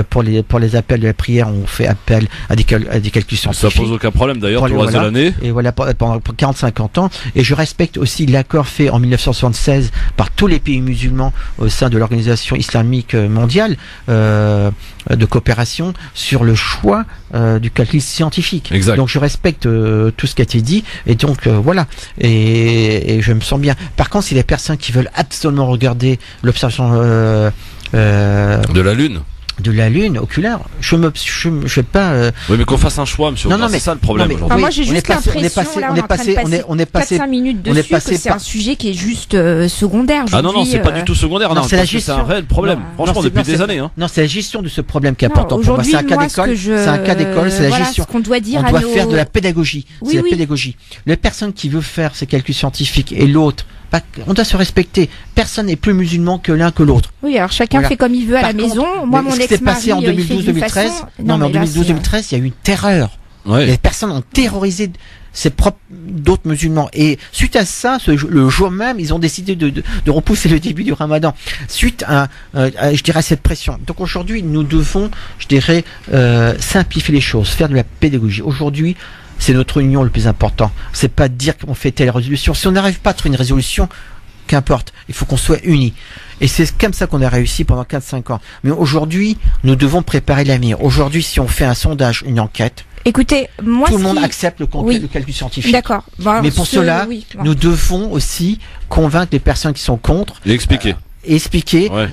Pour les appels de la prière, on fait appel à des calculs scientifiques. Ça pose aucun problème d'ailleurs pour le reste de l'année. Et voilà, pendant 40-50 ans. Et je respecte aussi l'accord fait en 1976 par tous les pays musulmans au sein de l'organisation islamique mondiale de coopération sur le choix du calcul scientifique. Exact. Donc je respecte tout ce qui a été dit et donc voilà. Et je me sens bien. Par contre, si les personnes qui veulent absolument regarder l'observation de la Lune oculaire, je vais pas. Oui, mais qu'on fasse un choix, monsieur. Non, mais c'est ça le problème aujourd'hui. Moi, j'ai juste l'impression, là, on est passé 4-5 minutes dessus, que c'est un sujet qui est juste secondaire. Non, c'est pas du tout secondaire. Non, c'est un réel problème. Franchement, depuis des années. Non, c'est la gestion de ce problème qui est important pour moi. C'est un cas d'école. C'est un cas d'école. C'est la gestion. On doit faire de la pédagogie. C'est la pédagogie. La personne qui veut faire ses calculs scientifiques et l'autre, on doit se respecter. Personne n'est plus musulman que l'un que l'autre. Oui, alors chacun fait comme il veut à la maison. Moi, mon ex-mari, ce qui s'est passé en 2012-2013, mais en 2012-2013, il y a eu une terreur. Les personnes ont terrorisé d'autres musulmans. Et suite à ça, le jour même, ils ont décidé de repousser le début du Ramadan. Suite à je dirais, cette pression. Donc aujourd'hui, nous devons, je dirais, simplifier les choses, faire de la pédagogie. Aujourd'hui, c'est notre union le plus important. C'est pas dire qu'on fait telle résolution. Si on n'arrive pas à trouver une résolution, qu'importe. Il faut qu'on soit unis. Et c'est comme ça qu'on a réussi pendant 4-5 ans. Mais aujourd'hui, nous devons préparer l'avenir. Aujourd'hui, si on fait un sondage, une enquête, écoutez, moi, tout le monde accepte le calcul scientifique. D'accord. Mais pour cela, nous devons aussi convaincre les personnes qui sont contre. Et expliquer.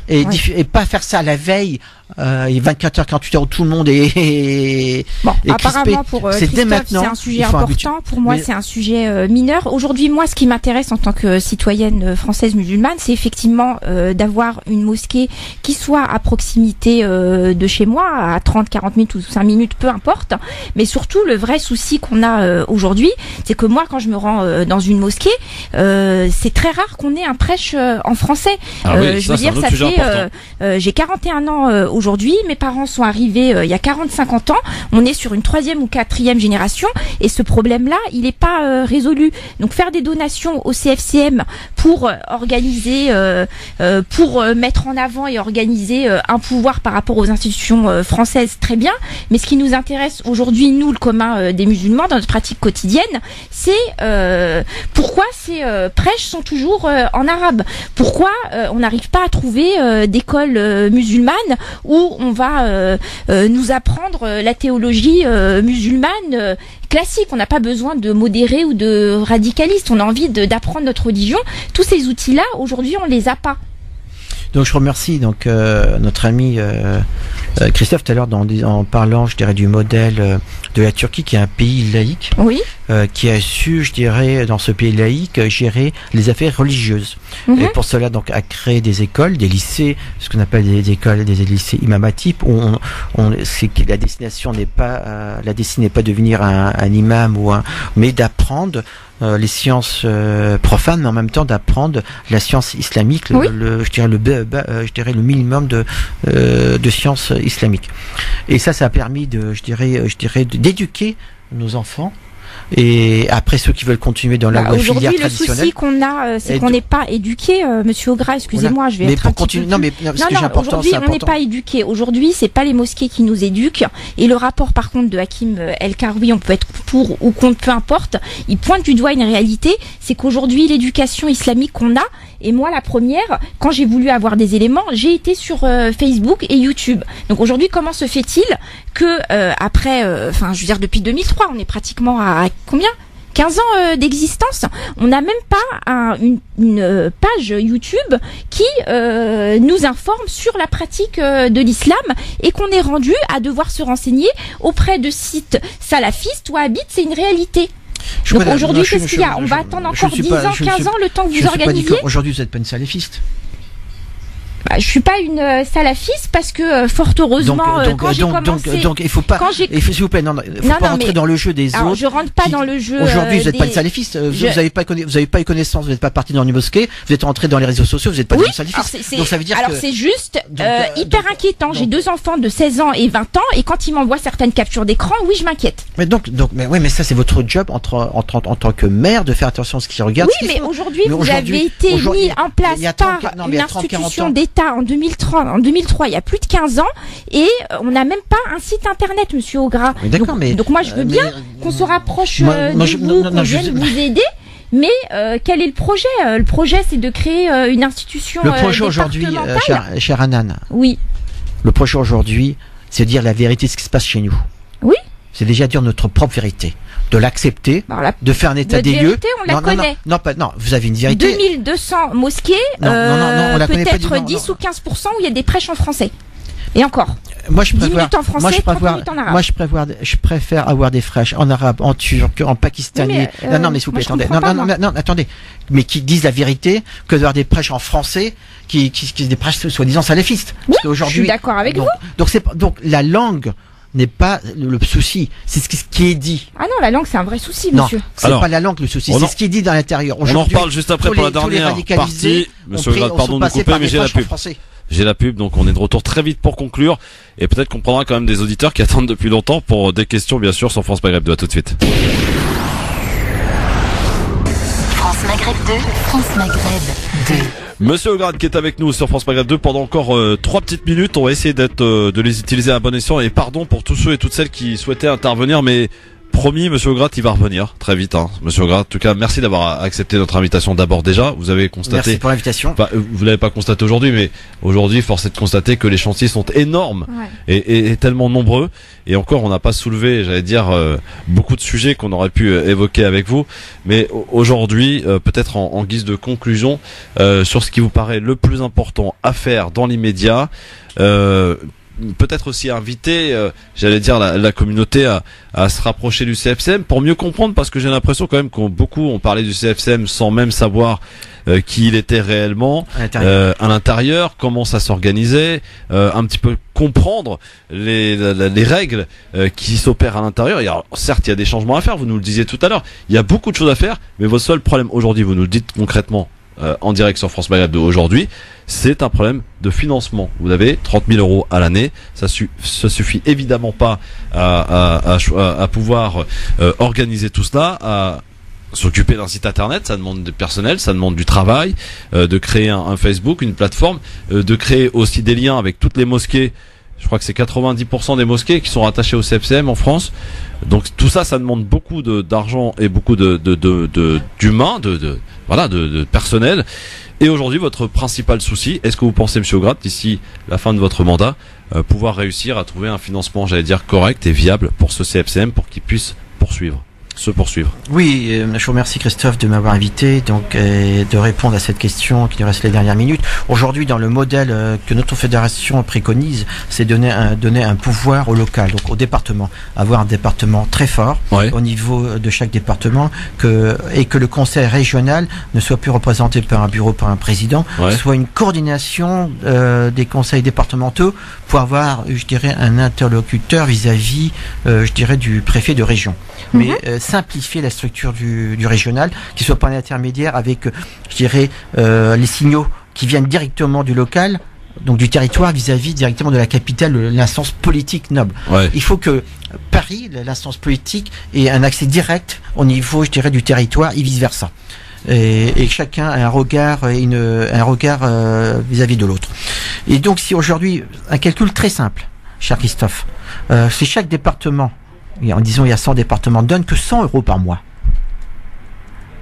Et pas faire ça à la veille, 24 heures, 48 heures où tout le monde est apparemment pour Christophe, c'est un sujet important. Pour moi, c'est un sujet mineur. Aujourd'hui, moi, ce qui m'intéresse en tant que citoyenne française musulmane, c'est effectivement d'avoir une mosquée qui soit à proximité de chez moi, à 30, 40 minutes ou 5 minutes, peu importe. Mais surtout, le vrai souci qu'on a aujourd'hui, c'est que moi, quand je me rends dans une mosquée, c'est très rare qu'on ait un prêche en français. Je veux dire, ça fait j'ai 41 ans aujourd'hui, mes parents sont arrivés il y a 40-50 ans, on est sur une 3e ou 4e génération et ce problème-là, il n'est pas résolu. Donc faire des donations au CFCM pour organiser, pour mettre en avant et organiser un pouvoir par rapport aux institutions françaises, très bien, mais ce qui nous intéresse aujourd'hui, nous, le commun des musulmans, dans notre pratique quotidienne, c'est pourquoi ces prêches sont toujours en arabe. Pourquoi on n'arrive pas à trouver d'école musulmane où on va nous apprendre la théologie musulmane classique. On n'a pas besoin de modérés ou de radicalistes. On a envie d'apprendre notre religion. Tous ces outils-là, aujourd'hui, on les a pas. Donc je remercie notre ami Christophe tout à l'heure en parlant, je dirais, du modèle de la Turquie, qui est un pays laïque, qui a su, je dirais, dans ce pays laïque, gérer les affaires religieuses. Et pour cela, donc, a créé des écoles, des lycées, ce qu'on appelle des écoles, des lycées imamatifs, où c'est que la destination n'est pas, la destinée n'est pas de devenir un imam mais d'apprendre les sciences profanes, mais en même temps d'apprendre la science islamique, je dirais le minimum de sciences islamiques. Et ça a permis d'éduquer nos enfants Et après, ceux qui veulent continuer dans la filière aujourd'hui, le traditionnelle. souci qu'on a, c'est qu'on n'est pas éduqué, Monsieur Ogras, excusez-moi, je vais mais être pour un petit continuer, peu non, mais ce qui est important, aujourd'hui, c'est on n'est important. pas éduqué. Aujourd'hui, c'est pas les mosquées qui nous éduquent. Et le rapport, par contre, de Hakim El Karoui, on peut être pour ou contre, peu importe, il pointe du doigt une réalité, c'est qu'aujourd'hui, l'éducation islamique qu'on a, et moi, la première, quand j'ai voulu avoir des éléments, j'ai été sur Facebook et YouTube. Donc aujourd'hui, comment se fait-il que après, je veux dire, depuis 2003, on est pratiquement à combien 15 ans d'existence, on n'a même pas une page YouTube qui nous informe sur la pratique de l'islam et qu'on est rendu à devoir se renseigner auprès de sites salafistes ou habites, c'est une réalité. Donc aujourd'hui, qu'est-ce qu'il y a? On va attendre encore 10 ans, 15 ans, le temps que vous organisez. Aujourd'hui, vous n'êtes pas une salafiste. Je suis pas une salafiste parce que fort heureusement quand j'ai commencé. Donc il faut pas. S'il vous plaît, faut pas rentrer dans le jeu des autres. Je rentre pas dans le jeu. Aujourd'hui, vous n'êtes pas une salafiste. Vous n'avez pas eu connaissance. Vous n'êtes pas parti dans une mosquée. Vous êtes rentré dans les réseaux sociaux. Vous n'êtes pas une salafiste. Donc ça veut dire alors c'est juste hyper inquiétant. J'ai 2 enfants de 16 ans et 20 ans et quand ils m'envoient certaines captures d'écran, oui, je m'inquiète. Mais ça c'est votre job en tant que mère de faire attention à ce qui regarde. Oui, mais aujourd'hui vous avez été mis en place par une institution d'État en 2003, il y a plus de 15 ans, et on n'a même pas un site internet, Monsieur Ogras. Donc moi je veux bien qu'on se rapproche de vous, qu'on vienne vous aider. Mais quel est le projet? Le projet, c'est de créer une institution Le projet aujourd'hui, cher Hanan. Oui. Le projet aujourd'hui, c'est de dire la vérité de ce qui se passe chez nous. Oui. C'est déjà dire notre propre vérité, de l'accepter, de faire un état des lieux. Vérité, on la connaît. Non, vous avez une vérité. 2200 mosquées, on la connaît pas peut-être 10 ou 15% où il y a des prêches en français. Et encore. Moi, je 10 minutes en français, 30 minutes en arabe. Moi, je préfère avoir des prêches en arabe, en turc, en pakistanais. Non, mais s'il vous plaît, attendez. Non, attendez. Mais qui disent la vérité, que d'avoir des prêches en français, qui des prêches soi-disant salafistes. Oui, je suis d'accord avec vous. Donc, la langue n'est pas le souci, c'est ce qui est dit. Ah non, la langue c'est un vrai souci, monsieur. Non, c'est pas la langue le souci, c'est ce qui est dit dans l'intérieur. On en reparle juste après pour la dernière partie. Monsieur Ogras, pardon de nous couper, mais j'ai la pub. J'ai la pub, donc on est de retour très vite pour conclure. Et peut-être qu'on prendra quand même des auditeurs qui attendent depuis longtemps pour des questions, bien sûr, sur France Maghreb 2. À tout de suite. France Maghreb 2, France Maghreb 2. Monsieur Ogras qui est avec nous sur France Maghreb 2 pendant encore 3 petites minutes. On va essayer de les utiliser à bon escient. Et pardon pour tous ceux et toutes celles qui souhaitaient intervenir, mais promis, Monsieur Ogras, il va revenir très vite. Monsieur Ogras, en tout cas, merci d'avoir accepté notre invitation d'abord déjà. Vous avez constaté. Merci pour l'invitation. Enfin, vous l'avez pas constaté aujourd'hui, mais aujourd'hui, force est de constater que les chantiers sont énormes et tellement nombreux. Et encore, on n'a pas soulevé, j'allais dire, beaucoup de sujets qu'on aurait pu évoquer avec vous. Mais aujourd'hui, peut-être en guise de conclusion, sur ce qui vous paraît le plus important à faire dans l'immédiat. Peut-être aussi inviter, j'allais dire, la communauté à se rapprocher du CFCM pour mieux comprendre, parce que j'ai l'impression quand même beaucoup ont parlé du CFCM sans même savoir qui il était réellement à l'intérieur, comment ça s'organisait, un petit peu comprendre les règles qui s'opèrent à l'intérieur. Certes, il y a des changements à faire, vous nous le disiez tout à l'heure, il y a beaucoup de choses à faire, mais votre seul problème aujourd'hui, vous nous le dites concrètement, en direct sur France Maghreb 2 aujourd'hui, c'est un problème de financement. Vous avez 30 000 euros à l'année, ça suffit évidemment pas à pouvoir organiser tout cela, à s'occuper d'un site internet, ça demande du personnel, ça demande du travail, de créer un Facebook, une plateforme, de créer aussi des liens avec toutes les mosquées. Je crois que c'est 90% des mosquées qui sont rattachées au CFCM en France. Donc tout ça, ça demande beaucoup d'argent et beaucoup d'humains, de personnel. Et aujourd'hui, votre principal souci, est-ce que vous pensez, Monsieur Ogras, d'ici la fin de votre mandat, pouvoir réussir à trouver un financement, j'allais dire, correct et viable pour ce CFCM, pour qu'il puisse se poursuivre? Oui, je vous remercie Christophe de m'avoir invité de répondre à cette question qui nous reste les dernières minutes. Aujourd'hui, dans le modèle que notre fédération préconise, c'est donner un pouvoir au local, donc au département, avoir un département très fort au niveau de chaque département, et que le conseil régional ne soit plus représenté par un bureau, par un président, soit une coordination des conseils départementaux pour avoir, je dirais, un interlocuteur vis-à-vis, je dirais, du préfet de région. Mais simplifier la structure du régional, qui soit pas un intermédiaire avec, je dirais, les signaux qui viennent directement du local, donc du territoire vis-à-vis directement de la capitale, l'instance politique noble. Il faut que mairie, l'instance politique, ait un accès direct au niveau, je dirais, du territoire et vice versa. Et chacun a un regard vis-à-vis de l'autre. Et donc, si aujourd'hui, un calcul très simple, cher Christophe, si chaque département, disons il y a 100 départements, donne que 100 euros par mois,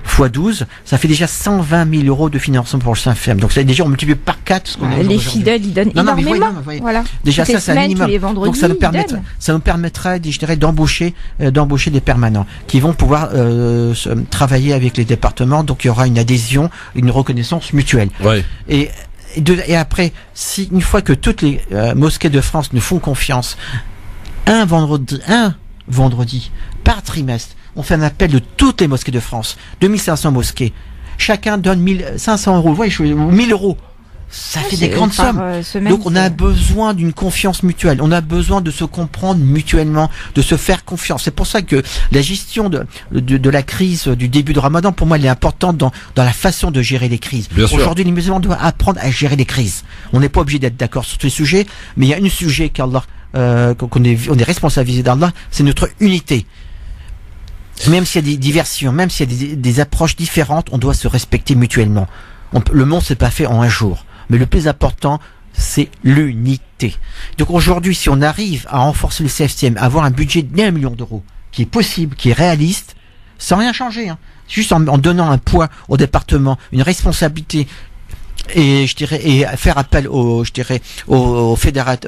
fois 12, ça fait déjà 120 000 euros de financement pour le SAFEM. Donc ça déjà on multiplie par 4 ce qu'on a les fidèles ils donnent énormément. Voilà. Déjà toutes ça c'est un minimum. Donc ça nous permettra, je dirais, d'embaucher des permanents qui vont pouvoir travailler avec les départements. Donc il y aura une adhésion, une reconnaissance mutuelle. Ouais. Et après, si une fois que toutes les mosquées de France nous font confiance, un vendredi par trimestre, on fait un appel de toutes les mosquées de France, 2500 mosquées. Chacun donne 1500 euros, ou 1000 euros. Ça fait des grandes sommes. Donc on a besoin d'une confiance mutuelle. On a besoin de se comprendre mutuellement, de se faire confiance. C'est pour ça que la gestion de la crise du début de Ramadan, pour moi, elle est importante dans la façon de gérer les crises. Aujourd'hui, les musulmans doivent apprendre à gérer les crises. On n'est pas obligé d'être d'accord sur tous les sujets, mais il y a un sujet qu'Allah, on est responsabilisé d'Allah, c'est notre unité. Même s'il y a des diversions, même s'il y a des approches différentes, on doit se respecter mutuellement. Le monde s'est pas fait en un jour. Mais le plus important, c'est l'unité. Donc aujourd'hui, si on arrive à renforcer le CFCM, à avoir un budget d'1 million d'euros, qui est possible, qui est réaliste, sans rien changer, hein, juste en donnant un poids au département, une responsabilité, et je dirais, et faire appel aux fédérations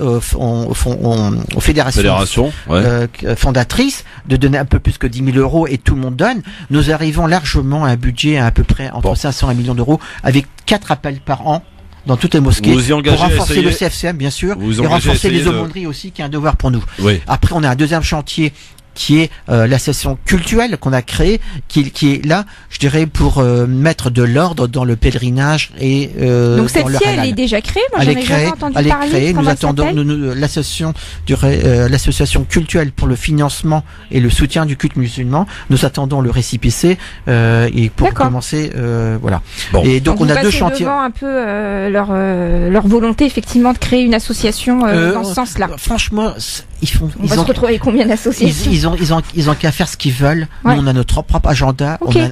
fondatrices de donner un peu plus que 10 000 euros, et tout le monde donne. Nous arrivons largement à un budget à peu près entre 500 et 1 million d'euros, avec 4 appels par an dans toutes les mosquées, pour renforcer le CFCM bien sûr, et renforcer les aumôneries aussi, qui est un devoir pour nous. Oui. Après, on a un deuxième chantier qui est l'association cultuelle qu'on a créée, qui est là, je dirais, pour mettre de l'ordre dans le pèlerinage et donc celle-ci, elle est déjà créée. Moi, j'en ai jamais entendu parler. Nous attendons l'association cultuelle pour le financement et le soutien du culte musulman. Nous attendons le récépissé et pour commencer, voilà. Bon. Et donc on a deux chantiers. Devant un peu leur volonté effectivement de créer une association dans ce sens-là. Franchement, on va se retrouver avec combien d'associations? Ils ont qu'à faire ce qu'ils veulent. Ouais. Nous, on a notre propre agenda. Okay.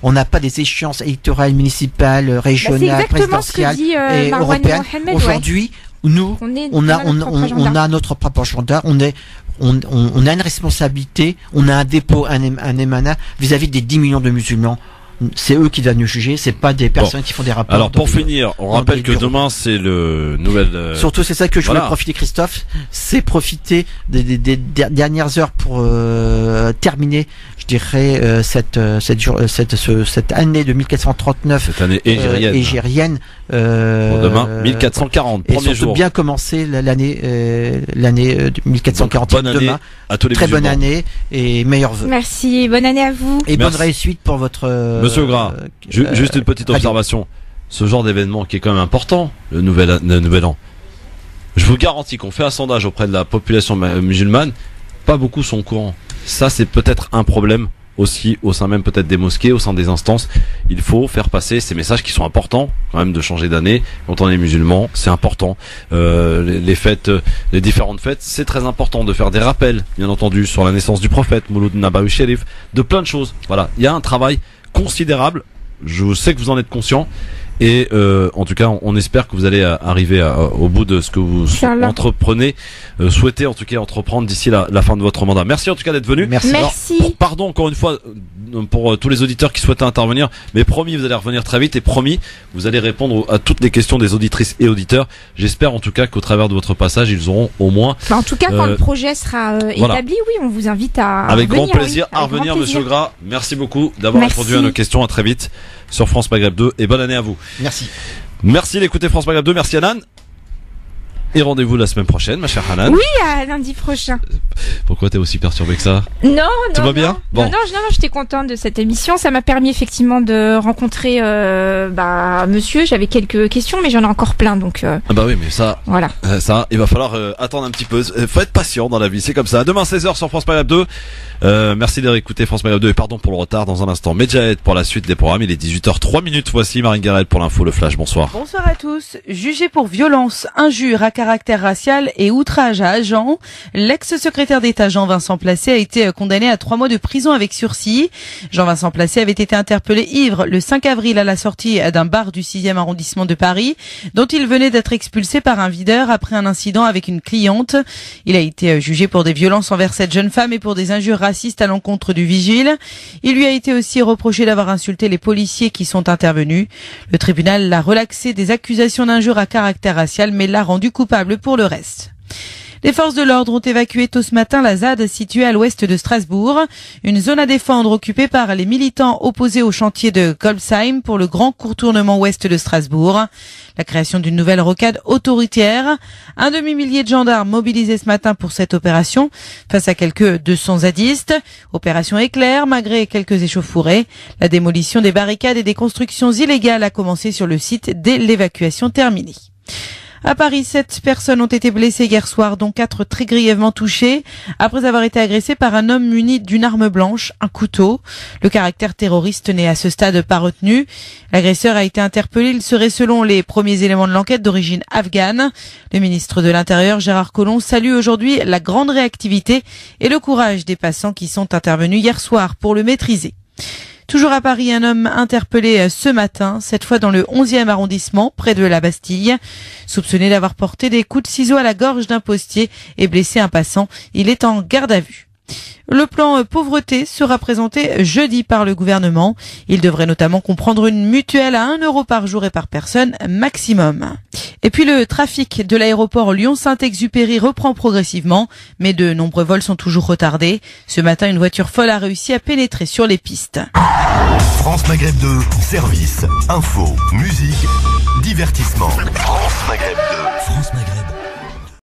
On n'a pas des échéances électorales, municipales, régionales, présidentielles et européennes. Aujourd'hui, nous, on a notre propre agenda. On a une responsabilité. On a un dépôt, un émanat vis-à-vis des 10 millions de musulmans. C'est eux qui doivent nous juger, c'est pas des personnes qui font des rapports. Alors pour finir, on rappelle que demain c'est le nouvel. Surtout c'est ça que je voulais profiter, Christophe, c'est profiter des dernières heures pour terminer, je dirais, cette année de 1439. Cette année égérienne. Pour demain 1440. Et surtout bien commencer l'année 1440. Bonne année demain. À tous les très bonne année et meilleurs vœux. Merci, bonne année à vous. Et bonne réussite pour votre. Monsieur Gras, juste une petite observation. Ce genre d'événement qui est quand même important, le nouvel an. Je vous garantis qu'on fait un sondage auprès de la population musulmane, pas beaucoup sont au courant. Ça, c'est peut-être un problème aussi au sein même peut-être des mosquées, au sein des instances. Il faut faire passer ces messages qui sont importants quand même de changer d'année quand on est musulman, c'est important. Les fêtes, les différentes fêtes, c'est très important de faire des rappels, bien entendu, sur la naissance du prophète, Mouloud Nabawi Sherif, de plein de choses. Voilà, il y a un travail considérable. Je sais que vous en êtes conscient. Et en tout cas, on espère que vous allez arriver au bout de ce que vous entreprenez, souhaitez en tout cas entreprendre d'ici la fin de votre mandat. Merci en tout cas d'être venu. Merci. Alors, pardon encore une fois pour tous les auditeurs qui souhaitaient intervenir, mais promis vous allez revenir très vite et promis vous allez répondre à toutes les questions des auditrices et auditeurs. J'espère en tout cas qu'au travers de votre passage, ils auront au moins. En tout cas, quand le projet sera établi, oui, on vous invite à avec revenir, grand plaisir à revenir, Monsieur Gras. Merci beaucoup d'avoir répondu à nos questions. À très vite sur France Maghreb 2 et bonne année à vous. Merci. Merci d'écouter France Maghreb 2, merci Hanan. Et rendez-vous la semaine prochaine, ma chère Hanan. Oui, à lundi prochain. Pourquoi t'es aussi perturbé que ça? Non, tout va bien? Bon. Non, j'étais contente de cette émission. Ça m'a permis effectivement de rencontrer monsieur. J'avais quelques questions, mais j'en ai encore plein, donc. Ah bah oui, mais ça. Voilà. Ça, il va falloir attendre un petit peu. Faut être patient dans la vie, c'est comme ça. Demain 16h sur France Maghreb 2. Merci d'avoir écouté France Maghreb 2 et pardon pour le retard. Dans un instant, Medjahed pour la suite des programmes. Il est 18h03. Voici Marine Garel pour l'info, le flash. Bonsoir. Bonsoir à tous. Jugé pour violence, injure à caractère racial et outrage à agent, l'ex-secrétaire secrétaire d'État Jean-Vincent Placé a été condamné à 3 mois de prison avec sursis. Jean-Vincent Placé avait été interpellé ivre le 5 avril à la sortie d'un bar du 6e arrondissement de Paris, dont il venait d'être expulsé par un videur après un incident avec une cliente. Il a été jugé pour des violences envers cette jeune femme et pour des injures racistes à l'encontre du vigile. Il lui a été aussi reproché d'avoir insulté les policiers qui sont intervenus. Le tribunal l'a relaxé des accusations d'injures à caractère racial, mais l'a rendu coupable pour le reste. Les forces de l'ordre ont évacué tôt ce matin la ZAD située à l'ouest de Strasbourg, une zone à défendre occupée par les militants opposés au chantier de Golbsheim pour le grand contournement ouest de Strasbourg. La création d'une nouvelle rocade autoritaire. Un demi-millier de gendarmes mobilisés ce matin pour cette opération face à quelques 200 zadistes. Opération éclair malgré quelques échauffourées. La démolition des barricades et des constructions illégales a commencé sur le site dès l'évacuation terminée. À Paris, 7 personnes ont été blessées hier soir, dont 4 très grièvement touchées, après avoir été agressées par un homme muni d'une arme blanche, un couteau. Le caractère terroriste n'est à ce stade pas retenu. L'agresseur a été interpellé. Il serait, selon les premiers éléments de l'enquête, d'origine afghane. Le ministre de l'Intérieur, Gérard Collomb, salue aujourd'hui la grande réactivité et le courage des passants qui sont intervenus hier soir pour le maîtriser. Toujours à Paris, un homme interpellé ce matin, cette fois dans le 11e arrondissement, près de la Bastille, soupçonné d'avoir porté des coups de ciseaux à la gorge d'un postier et blessé un passant. Il est en garde à vue. Le plan pauvreté sera présenté jeudi par le gouvernement. Il devrait notamment comprendre une mutuelle à 1 € par jour et par personne maximum. Et puis le trafic de l'aéroport Lyon-Saint-Exupéry reprend progressivement, mais de nombreux vols sont toujours retardés. Ce matin, une voiture folle a réussi à pénétrer sur les pistes. France Maghreb 2, service, info, musique, divertissement. France Maghreb 2. France Maghreb.